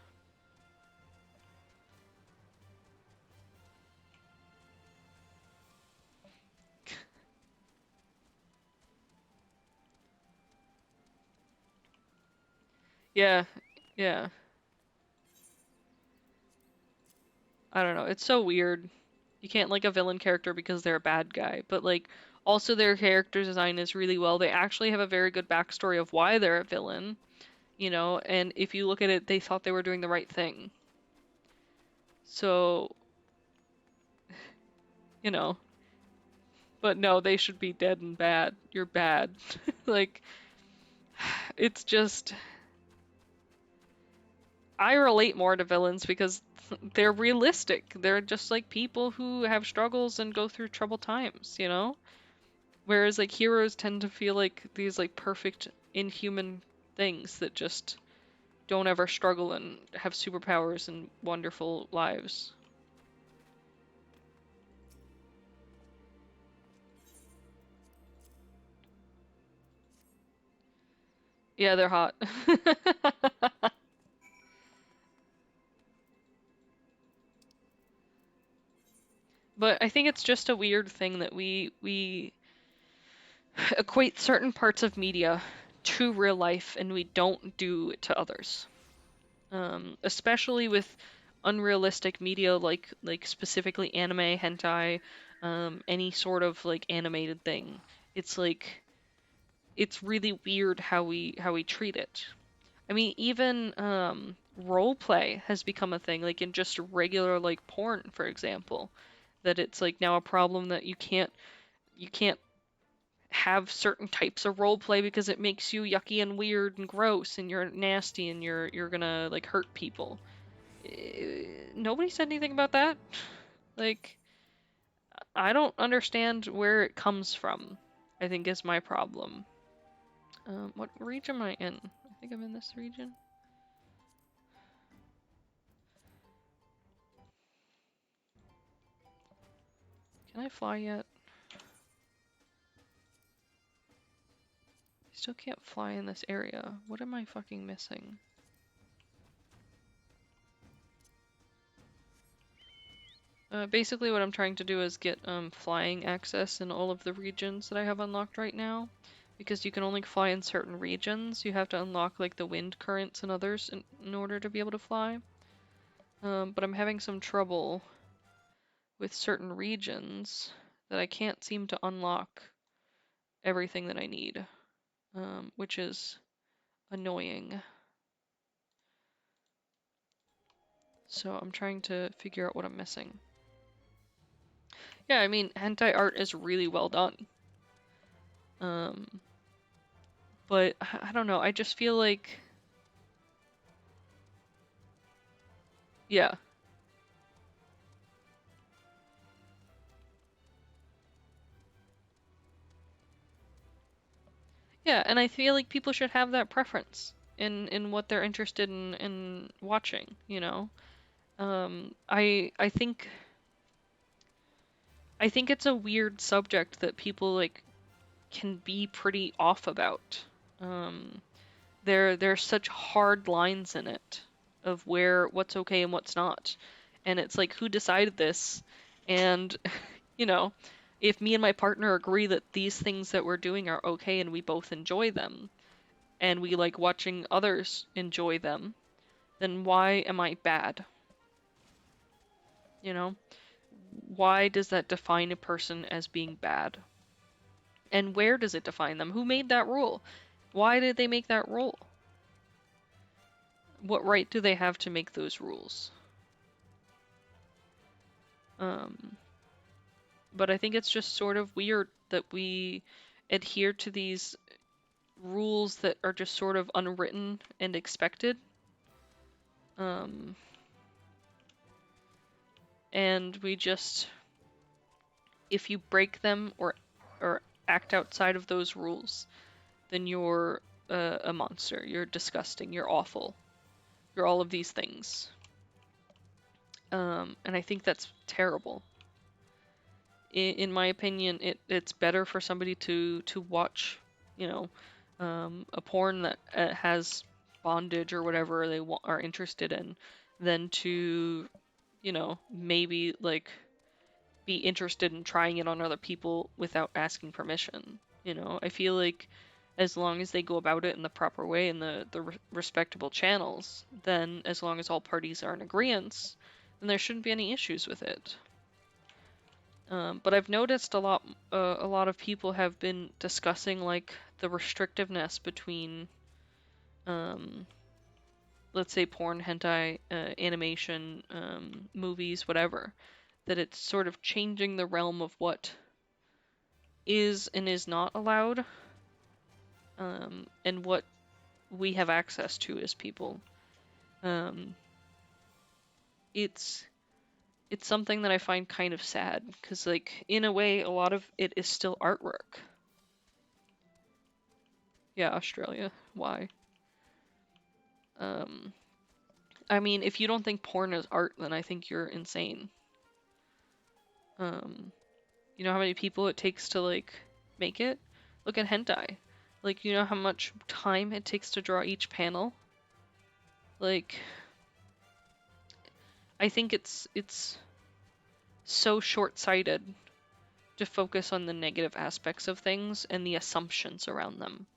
Yeah, yeah. I don't know. It's so weird. You can't like a villain character because they're a bad guy, but like also their character design is really well. They actually have a very good backstory of why they're a villain, you know, and if you look at it, they thought they were doing the right thing. So, you know, but no, they should be dead and bad. You're bad. Like, it's just I relate more to villains because they're realistic. They're just like people who have struggles and go through troubled times, you know? Whereas like heroes tend to feel like these like perfect inhuman things that just don't ever struggle and have superpowers and wonderful lives. Yeah, they're hot. But I think it's just a weird thing that we equate certain parts of media to real life and we don't do it to others. Especially with unrealistic media like specifically anime, hentai, any sort of like animated thing. It's like it's really weird how we treat it. I mean, even role play has become a thing, like in just regular like porn, for example, that it's like now a problem that you can't have certain types of role play because it makes you yucky and weird and gross and you're nasty and you're gonna like hurt people. Nobody said anything about that. Like, I don't understand where it comes from, I think is my problem. What region am I in? I think I'm in this region. Can I fly yet? I still can't fly in this area. What am I fucking missing? Basically what I'm trying to do is get flying access in all of the regions that I have unlocked right now. Because you can only fly in certain regions. You have to unlock like the wind currents and others in order to be able to fly. But I'm having some trouble with certain regions that I can't seem to unlock everything that I need, which is annoying. So I'm trying to figure out what I'm missing. Yeah, I mean, hentai art is really well done. Um, but I don't know, I just feel like, yeah. Yeah, and I feel like people should have that preference in what they're interested in watching, you know? I think it's a weird subject that people like can be pretty off about. Um, there's such hard lines in it of what's okay and what's not. And it's like, who decided this? And, you know, if me and my partner agree that these things that we're doing are okay and we both enjoy them, and we like watching others enjoy them, then why am I bad? You know? Why does that define a person as being bad? And where does it define them? Who made that rule? Why did they make that rule? What right do they have to make those rules? Um, but I think it's just sort of weird that we adhere to these rules that are just sort of unwritten and expected. Um, and we just, if you break them or act outside of those rules, then you're a monster. You're disgusting. You're awful. You're all of these things. And I think that's terrible. In my opinion, it's better for somebody to watch, you know, a porn that has bondage or whatever they are interested in, than to, you know, maybe like be interested in trying it on other people without asking permission. You know, I feel like as long as they go about it in the proper way in the respectable channels, then as long as all parties are in agreement, then there shouldn't be any issues with it. But I've noticed a lot of people have been discussing like the restrictiveness between, um, let's say porn, hentai, animation, movies, whatever. That it's sort of changing the realm of what is and is not allowed, and what we have access to as people. Um, it's it's something that I find kind of sad because, like, in a way, a lot of it is still artwork. Yeah, Australia. Why? Um, I mean, if you don't think porn is art, then I think you're insane. Um, you know how many people it takes to like make it? Look at hentai. Like, you know how much time it takes to draw each panel? Like, I think it's so short-sighted to focus on the negative aspects of things and the assumptions around them.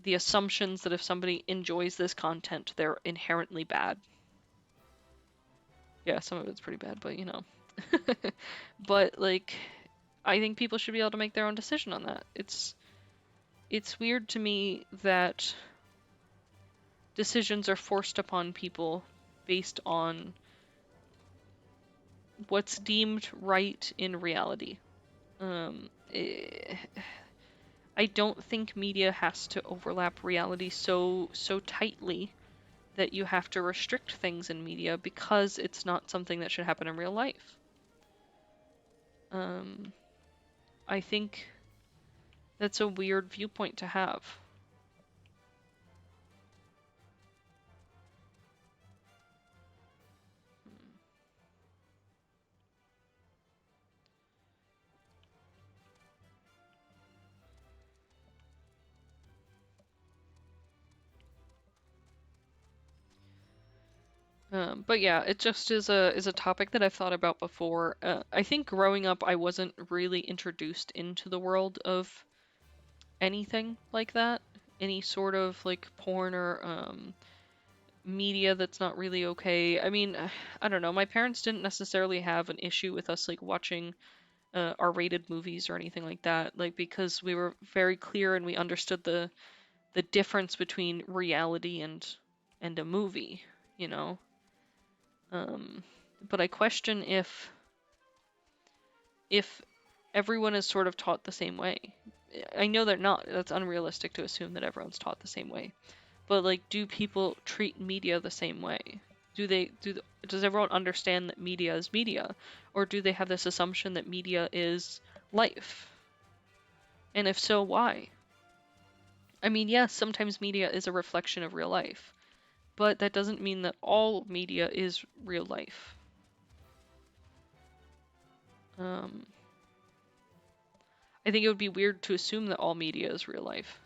The assumptions that if somebody enjoys this content, they're inherently bad. Yeah, some of it's pretty bad, but you know. But like, I think people should be able to make their own decision on that. It's weird to me that decisions are forced upon people based on what's deemed right in reality. Um, eh, I don't think media has to overlap reality so tightly that you have to restrict things in media because it's not something that should happen in real life. Um, I think that's a weird viewpoint to have. But yeah, it just is a topic that I've thought about before. I think growing up, I wasn't really introduced into the world of anything like that, any sort of like porn or media that's not really okay. I mean, I don't know. My parents didn't necessarily have an issue with us like watching R-rated movies or anything like that, like because we were very clear and we understood the difference between reality and a movie, you know. Um, but I question if everyone is sort of taught the same way. I know they're not. That's unrealistic to assume that everyone's taught the same way. But like, do people treat media the same way? Does everyone understand that media is media, or do they have this assumption that media is life? And if so, why? I mean, yes, sometimes media is a reflection of real life, but that doesn't mean that all media is real life. I think it would be weird to assume that all media is real life.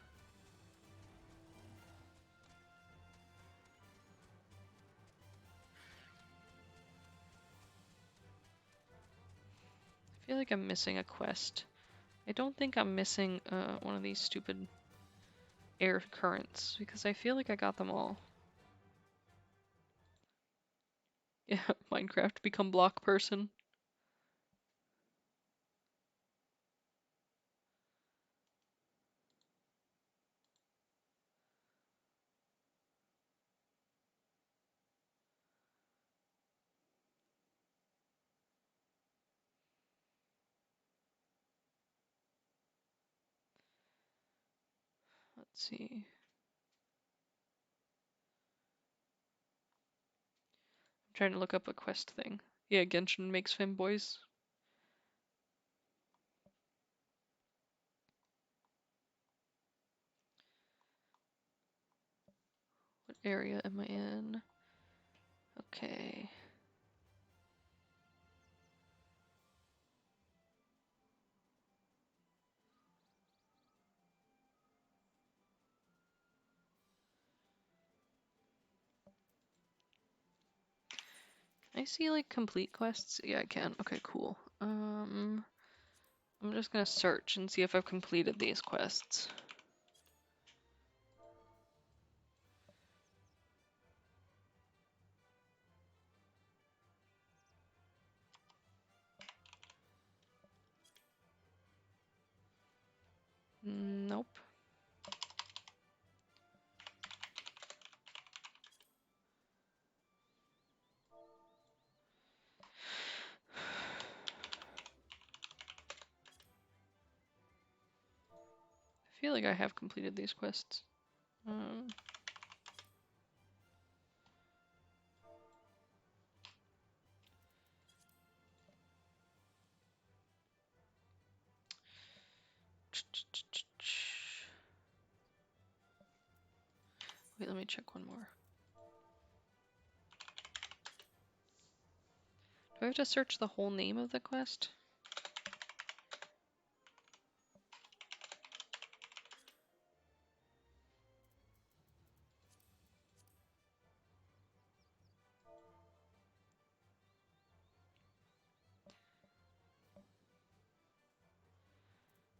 I feel like I'm missing a quest. I don't think I'm missing one of these stupid air currents, because I feel like I got them all. Yeah, Minecraft become block person. Let's see. I'm trying to look up a quest thing. Yeah, Genshin makes femboys. What area am I in? Okay. Can I see like complete quests? Yeah, I can. Okay, cool. I'm just gonna search and see if I've completed these quests. Nope. I feel like I have completed these quests. Um, Wait, let me check one more. Do I have to search the whole name of the quest?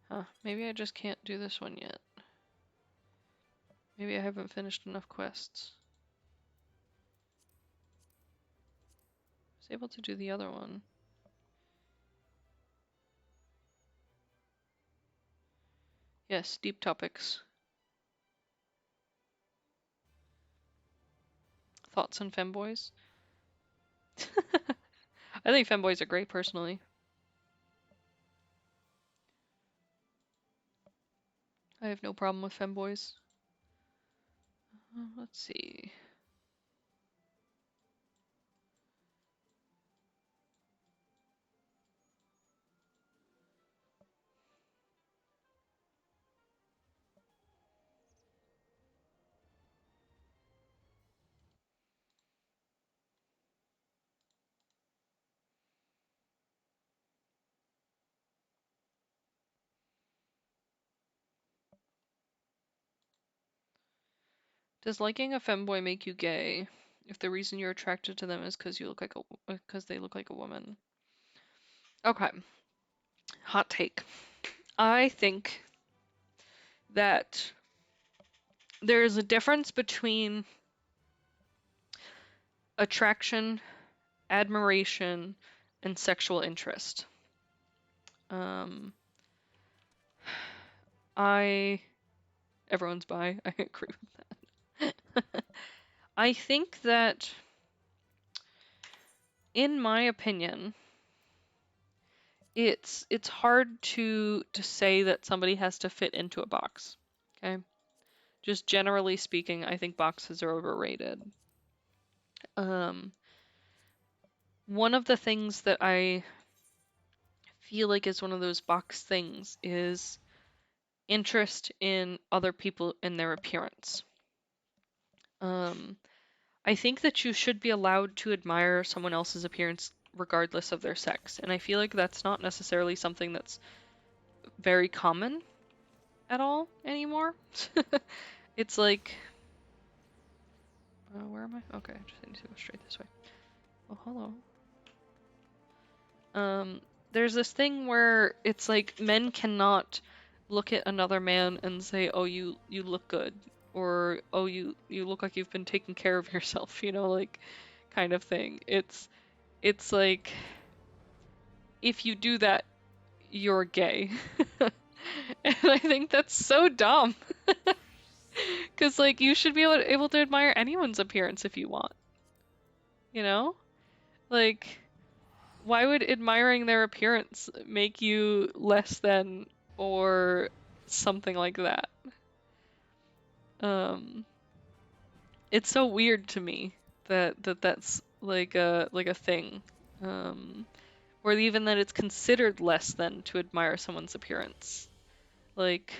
Huh, maybe I just can't do this one yet. Maybe I haven't finished enough quests. I was able to do the other one. Yes, deep topics. Thoughts on femboys? I think femboys are great personally. I have no problem with femboys. Let's see. Does liking a femboy make you gay if the reason you're attracted to them is because they look like a woman? Okay. Hot take. I think that there is a difference between attraction, admiration, and sexual interest. Um, everyone's bi. I agree with that. I think that, in my opinion, it's hard to say that somebody has to fit into a box. Okay? Just generally speaking, I think boxes are overrated. Um, one of the things that I feel like is one of those box things is interest in other people and their appearance. I think that you should be allowed to admire someone else's appearance regardless of their sex, and I feel like that's not necessarily something that's very common at all anymore. It's like, where am I? Okay, I just need to go straight this way. Oh, hello. There's this thing where it's like men cannot look at another man and say, "Oh, you look good," or "Oh, you look like you've been taking care of yourself," like kind of thing. It's like if you do that, you're gay. And I think that's so dumb. Because like you should be able to admire anyone's appearance if you want. You know? Like why would admiring their appearance make you less than or something like that? It's so weird to me that's like a thing. Or even that it's considered less than to admire someone's appearance. Like,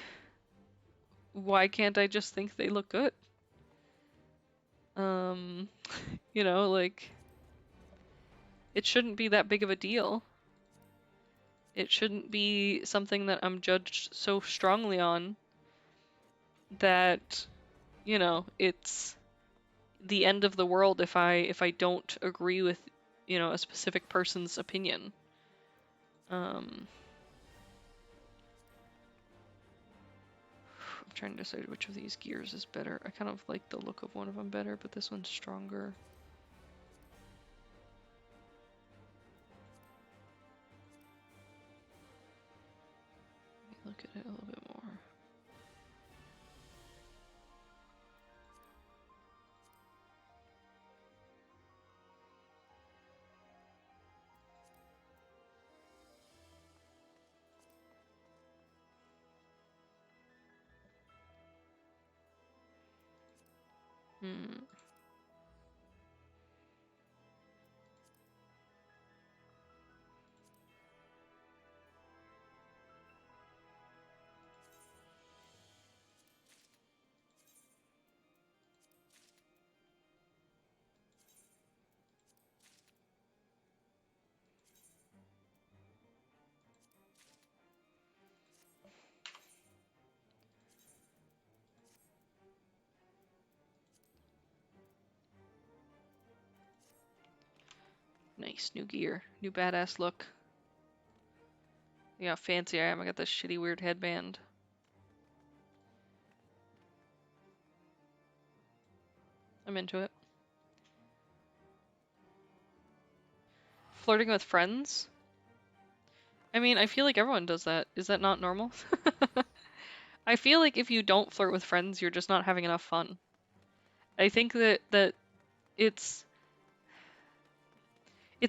why can't I just think they look good? Like, it shouldn't be that big of a deal. It shouldn't be something that I'm judged so strongly on that, it's the end of the world if I don't agree with, a specific person's opinion. I'm trying to decide which of these gears is better. I kind of like the look of one of them better, but this one's stronger. Let me look at it a little bit more. Nice, new gear, new badass look. Yeah, fancy I am. I got this shitty weird headband. I'm into it. Flirting with friends? I mean, I feel like everyone does that. Is that not normal? I feel like if you don't flirt with friends, you're just not having enough fun. I think that it's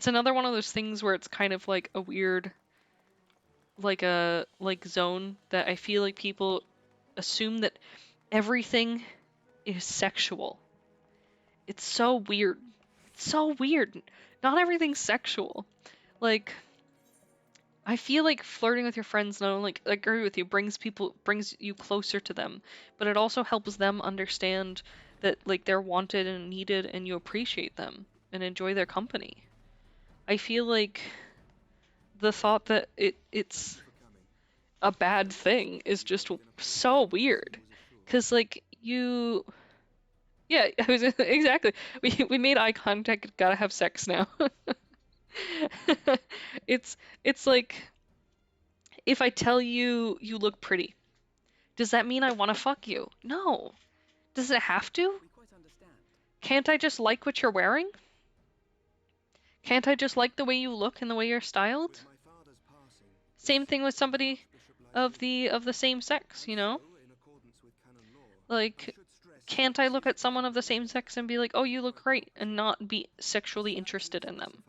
another one of those things where it's kind of like a weird like zone that I feel like people assume that everything is sexual. It's so weird. It's so weird. Not everything's sexual. Like I feel like flirting with your friends not only, I agree with you, brings you closer to them, but it also helps them understand that like they're wanted and needed and you appreciate them and enjoy their company. I feel like the thought that it's a bad thing is just so weird. 'Cause like yeah, I was exactly. We made eye contact, gotta have sex now. It's like if I tell you you look pretty, does that mean I want to fuck you? No. Does it have to? Can't I just like what you're wearing? Can't I just like the way you look and the way you're styled? Same thing with somebody of the same sex, Like, can't I look at someone of the same sex and be like, "Oh, you look great," and not be sexually interested in them?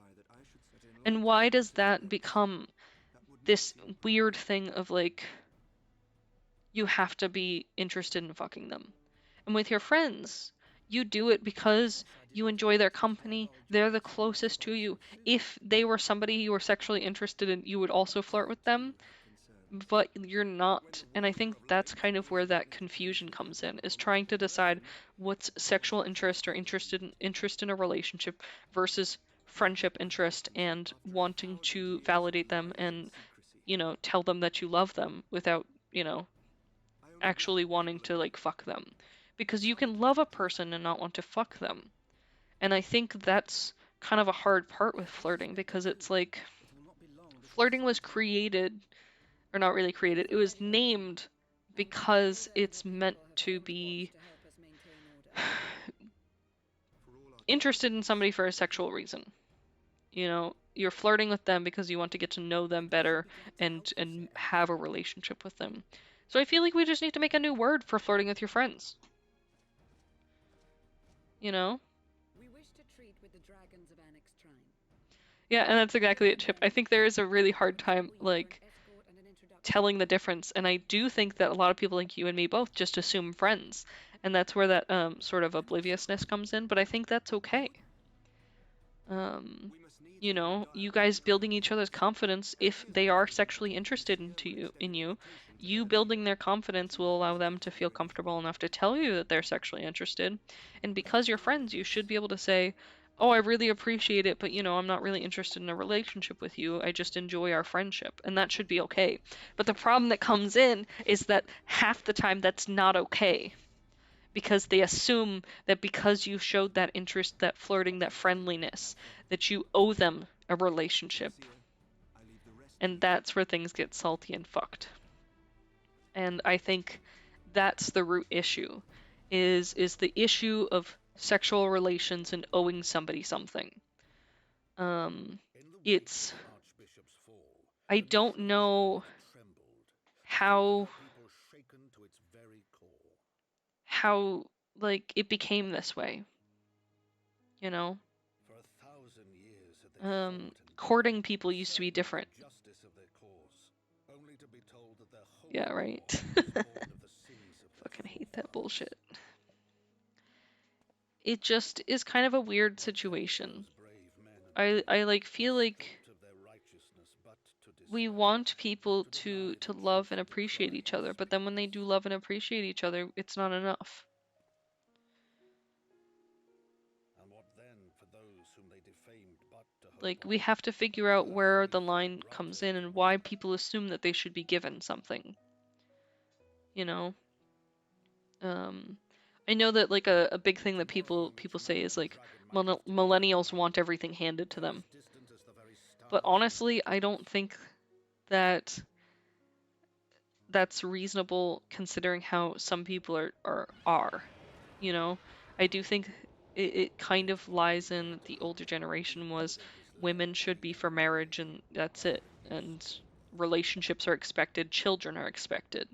And why does that become this weird thing of like you have to be interested in fucking them? And with your friends, you do it because you enjoy their company, they're the closest to you. If they were somebody you were sexually interested in, you would also flirt with them. but you're not. And I think that's kind of where that confusion comes in, is trying to decide what's sexual interest or interest in a relationship versus friendship interest and wanting to validate them and, tell them that you love them without, actually wanting to like fuck them. Because you can love a person and not want to fuck them. And I think that's kind of a hard part with flirting because it's like flirting was created, or not really created, it was named because it's meant to be interested in somebody for a sexual reason. You're flirting with them because you want to get to know them better and have a relationship with them. So I feel like we just need to make a new word for flirting with your friends. You know? Yeah, and that's exactly it, Chip. I think there is a really hard time, like, telling the difference, and I do think that a lot of people like you and me both just assume friends, and that's where that sort of obliviousness comes in, but I think that's okay. You guys building each other's confidence, if they are sexually interested in you building their confidence will allow them to feel comfortable enough to tell you that they're sexually interested. And because you're friends, you should be able to say, "Oh, I really appreciate it, but I'm not really interested in a relationship with you. I just enjoy our friendship." And that should be okay. But the problem that comes in is that half the time that's not okay because they assume that because you showed that interest, that flirting, that friendliness, that you owe them a relationship. And that's where things get salty and fucked. And I think that's the root issue, is the issue of sexual relations and owing somebody something. It's I don't know how like it became this way, you know? Courting people used to be different. Yeah, right. Fucking hate that bullshit. It just is kind of a weird situation. I like feel like we want people to love and appreciate each other, but then when they do love and appreciate each other, it's not enough. Like we have to figure out where the line comes in and why people assume that they should be given something. You know? I know that like a big thing that people say is like millennials want everything handed to them. But honestly, I don't think that that's reasonable considering how some people are. You know, I do think it kind of lies in the older generation was women should be for marriage and that's it. And relationships are expected, children are expected.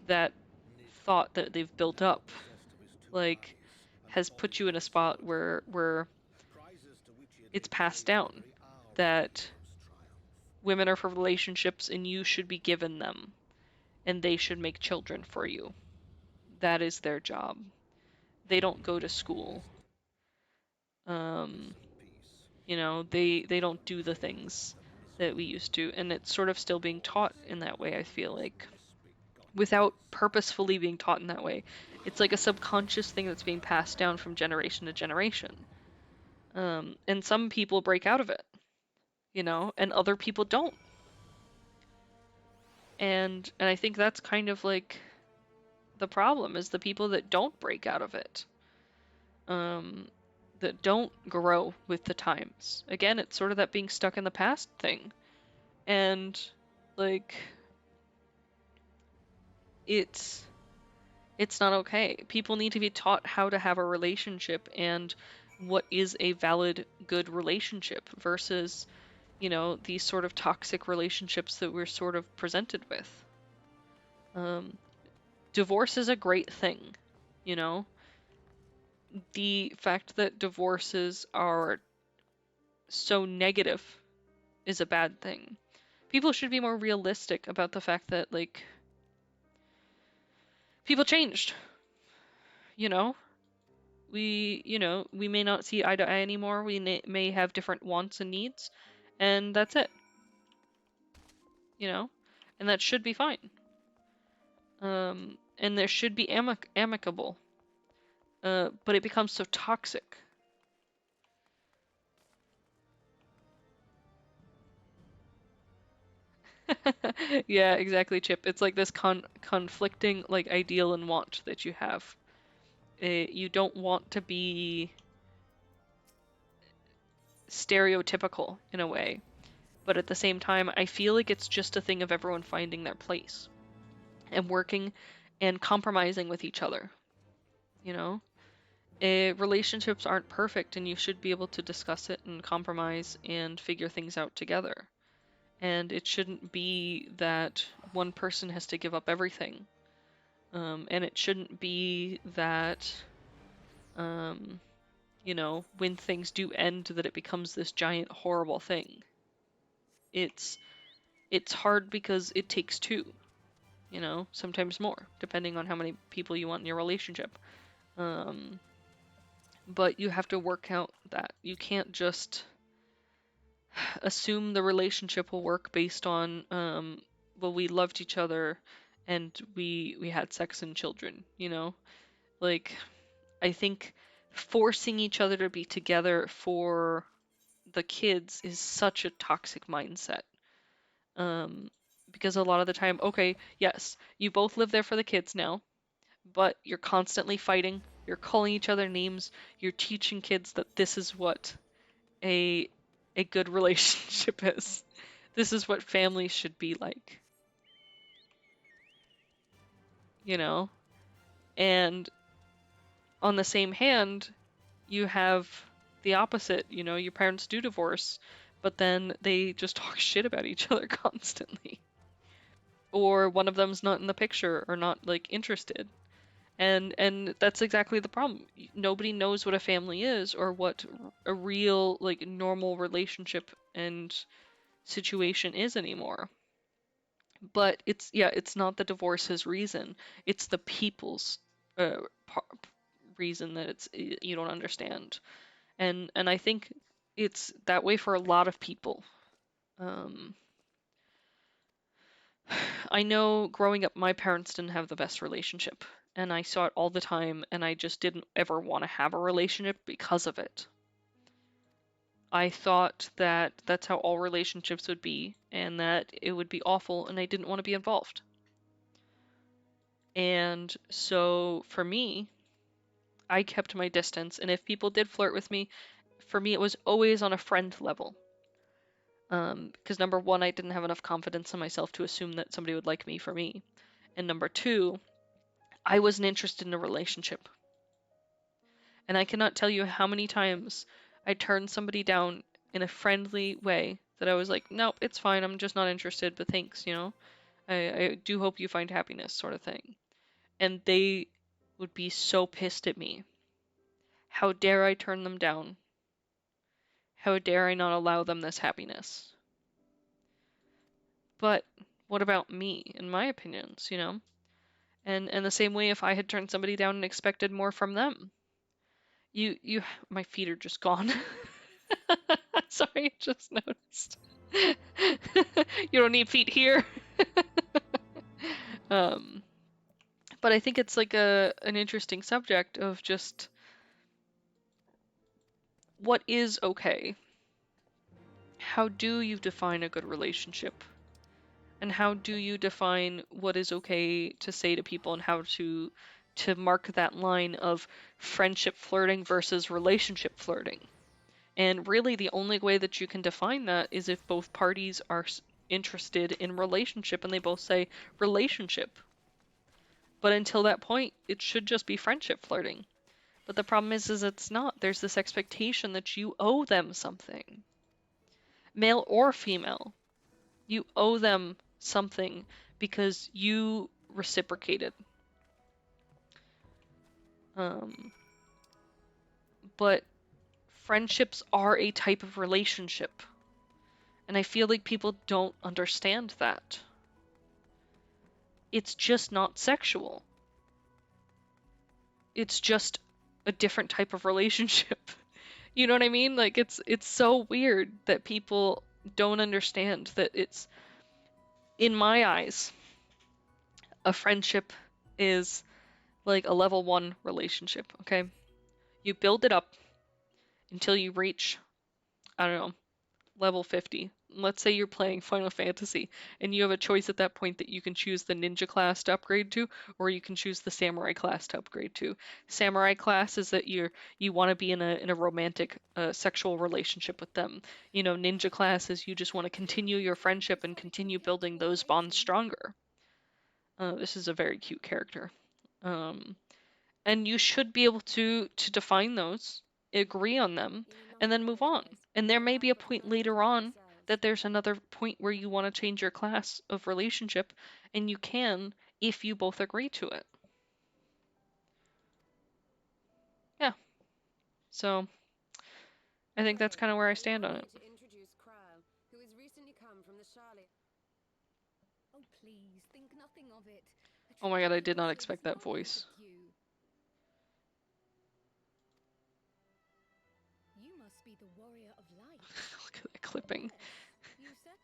That thought that they've built up, like, has put you in a spot where it's passed down that women are for relationships and you should be given them and they should make children for you. That is their job. They don't go to school. Um, they don't do the things that we used to, and it's sort of still being taught in that way, I feel like, without purposefully being taught in that way. It's like a subconscious thing that's being passed down from generation to generation. And some people break out of it, and other people don't. And I think that's kind of like the problem is the people that don't break out of it. That don't grow with the times. Again, it's sort of that being stuck in the past thing. And like it's not okay. People need to be taught how to have a relationship and what is a valid good relationship versus, these sort of toxic relationships that we're sort of presented with. Divorce is a great thing, you know? The fact that divorces are so negative is a bad thing. People should be more realistic about the fact that, like, people changed. You know? We may not see eye to eye anymore. We may have different wants and needs, and that's it. You know? and that should be fine. And there should be amicable. But it becomes so toxic. Yeah, exactly, Chip. It's like this conflicting like ideal and want that you have. You don't want to be stereotypical in a way, but at the same time, I feel like it's just a thing of everyone finding their place and working and compromising with each other, you know? Relationships aren't perfect, and you should be able to discuss it and compromise and figure things out together. And it shouldn't be that one person has to give up everything. And it shouldn't be that, um, when things do end, that it becomes this giant horrible thing. It's it's hard because it takes two, sometimes more, depending on how many people you want in your relationship. Um, but you have to work out that. You can't just assume the relationship will work based on, well, we loved each other and we had sex and children, Like, I think forcing each other to be together for the kids is such a toxic mindset. Um, because a lot of the time, okay, yes, you both live there for the kids now, but you're constantly fighting, you're calling each other names, you're teaching kids that this is what a a good relationship is. This is what families should be like, you know? And on the same hand, you have the opposite, your parents do divorce, but then they just talk shit about each other constantly. Or one of them's not in the picture or not like interested. And that's exactly the problem. Nobody knows what a family is or what a real like normal relationship and situation is anymore. But it's not the divorce's reason. It's the people's uh, reason that you don't understand. And I think it's that way for a lot of people. Um, I know growing up, my parents didn't have the best relationship, and I saw it all the time, and I just didn't ever want to have a relationship because of it. I thought that that's how all relationships would be, and that it would be awful, and I didn't want to be involved. And so for me, I kept my distance, and if people did flirt with me, for me it was always on a friend level. Because number one, I didn't have enough confidence in myself to assume that somebody would like me for me. And number two, I wasn't interested in a relationship. And I cannot tell you how many times I turned somebody down in a friendly way that I was like, nope, it's fine, I'm just not interested, but thanks, I do hope you find happiness, sort of thing. And they would be so pissed at me. How dare I turn them down? How dare I not allow them this happiness? But what about me and my opinions, And the same way if I had turned somebody down and expected more from them. My feet are just gone. Sorry, I just noticed. You don't need feet here. um, but I think it's like an interesting subject of just what is okay? How do you define a good relationship? And how do you define what is okay to say to people and how to mark that line of friendship flirting versus relationship flirting? And really the only way that you can define that is if both parties are interested in relationship and they both say relationship. But until that point, it should just be friendship flirting. But the problem is it's not. There's this expectation that you owe them something. Male or female. You owe them something because you reciprocated. But friendships are a type of relationship. And I feel like people don't understand that. It's just not sexual. It's just a different type of relationship. You know what I mean? Like it's so weird that people don't understand that in my eyes, a friendship is like a level 1 relationship, okay? You build it up until you reach, I don't know, level 50. Let's say you're playing Final Fantasy and you have a choice at that point that you can choose the ninja class to upgrade to, or you can choose the samurai class to upgrade to. Samurai class is that you want to be in a romantic sexual relationship with them. You know, ninja class is you just want to continue your friendship and continue building those bonds stronger. This is a very cute character. Um, and you should be able to define those, agree on them, and then move on. And there may be a point later on that there's another point where you want to change your class of relationship, and you can if you both agree to it. Yeah. So I think that's kind of where I stand on it. Oh, please, think nothing of it. Oh my god, I did not expect that voice. You must be the warrior of light. Look at that clipping. You said.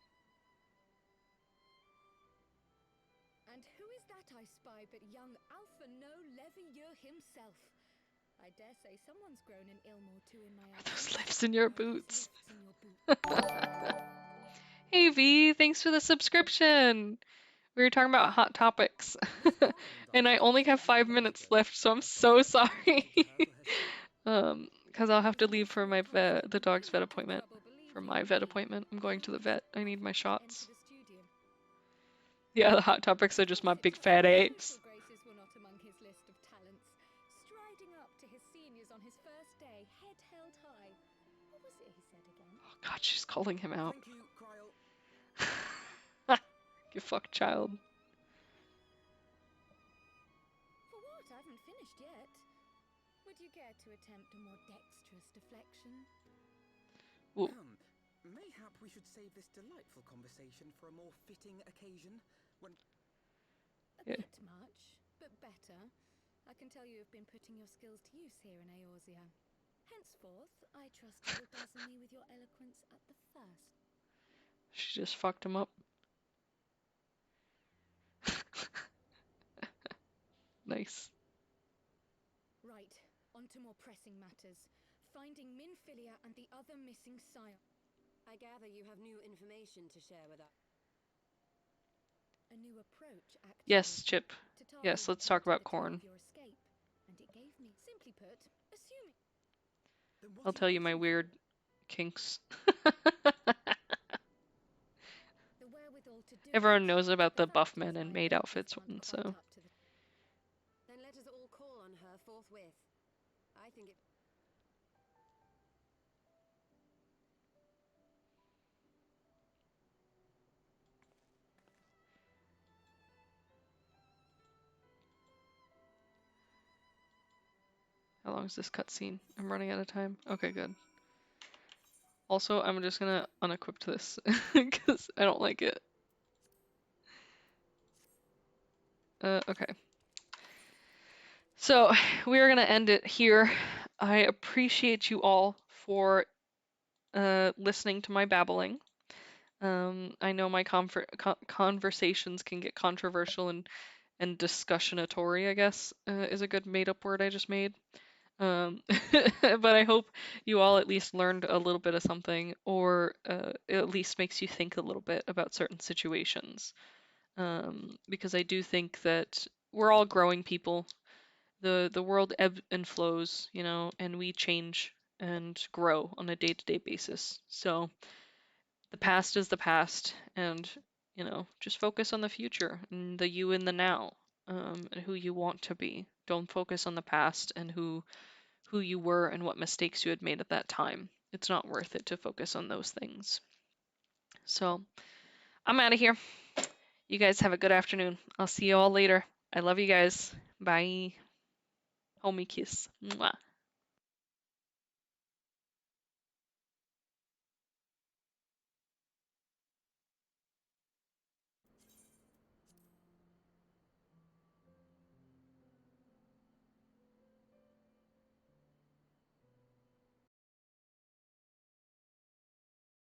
And who is that I spy but young Alpha No Levieux himself? I dare say someone's grown an Ilmor too in my Are those lips in your boots? in your boot. Hey V, thanks for the subscription. We were talking about hot topics. And I only have 5 minutes left, so I'm so sorry. Because I'll have to leave for my the dog's vet appointment. For my vet appointment, I'm going to the vet. I need my shots. Yeah, the hot topics are just my big fat apes. Graces were not among his list of talents. Striding up to his seniors on his first day, head held high. What was it he said again? Oh god, she's calling him out. Thank you, Krile. You fuck child. For what? I haven't finished yet. Would you care to attempt a more dexterous deflection? Ooh. Come, mayhap we should save this delightful conversation for a more fitting occasion when... A Yeah. bit much, but better. I can tell you have been putting your skills to use here in Eorzea. Henceforth, I trust you will dazzle me with your eloquence at the first. She just fucked him up. Nice. Right, on to more pressing matters. Finding Minfilia and the other missing scion. I gather you have new information to share with us. A new approach, actually. Yes, Chip. To Yes, target let's talk about the time corn. of your escape. And it gave me, simply put, assuming. Then what I'll are tell you waiting my for? weird kinks. The wherewithal to do Everyone it. knows about the fact buff is, men and my maid abilities outfits aren't one, quite so. up to the... Then let us all call on her forthwith. I think it... How long is this cutscene? I'm running out of time. Okay, good. Also, I'm just gonna unequip this because I don't like it. Okay. So, we are gonna end it here. I appreciate you all for listening to my babbling. I know my conversations can get controversial and discussionatory, I guess, is a good made-up word I just made. But I hope you all at least learned a little bit of something, or it at least makes you think a little bit about certain situations. Because I do think that we're all growing people. The world ebbs and flows, you know, and we change and grow on a day-to-day basis. So the past is the past, and you know, just focus on the future and the you in the now, and who you want to be. Don't focus on the past and who you were and what mistakes you had made at that time. It's not worth it to focus on those things. So, I'm out of here. You guys have a good afternoon. I'll see you all later. I love you guys. Bye. Homie kiss. Mwah.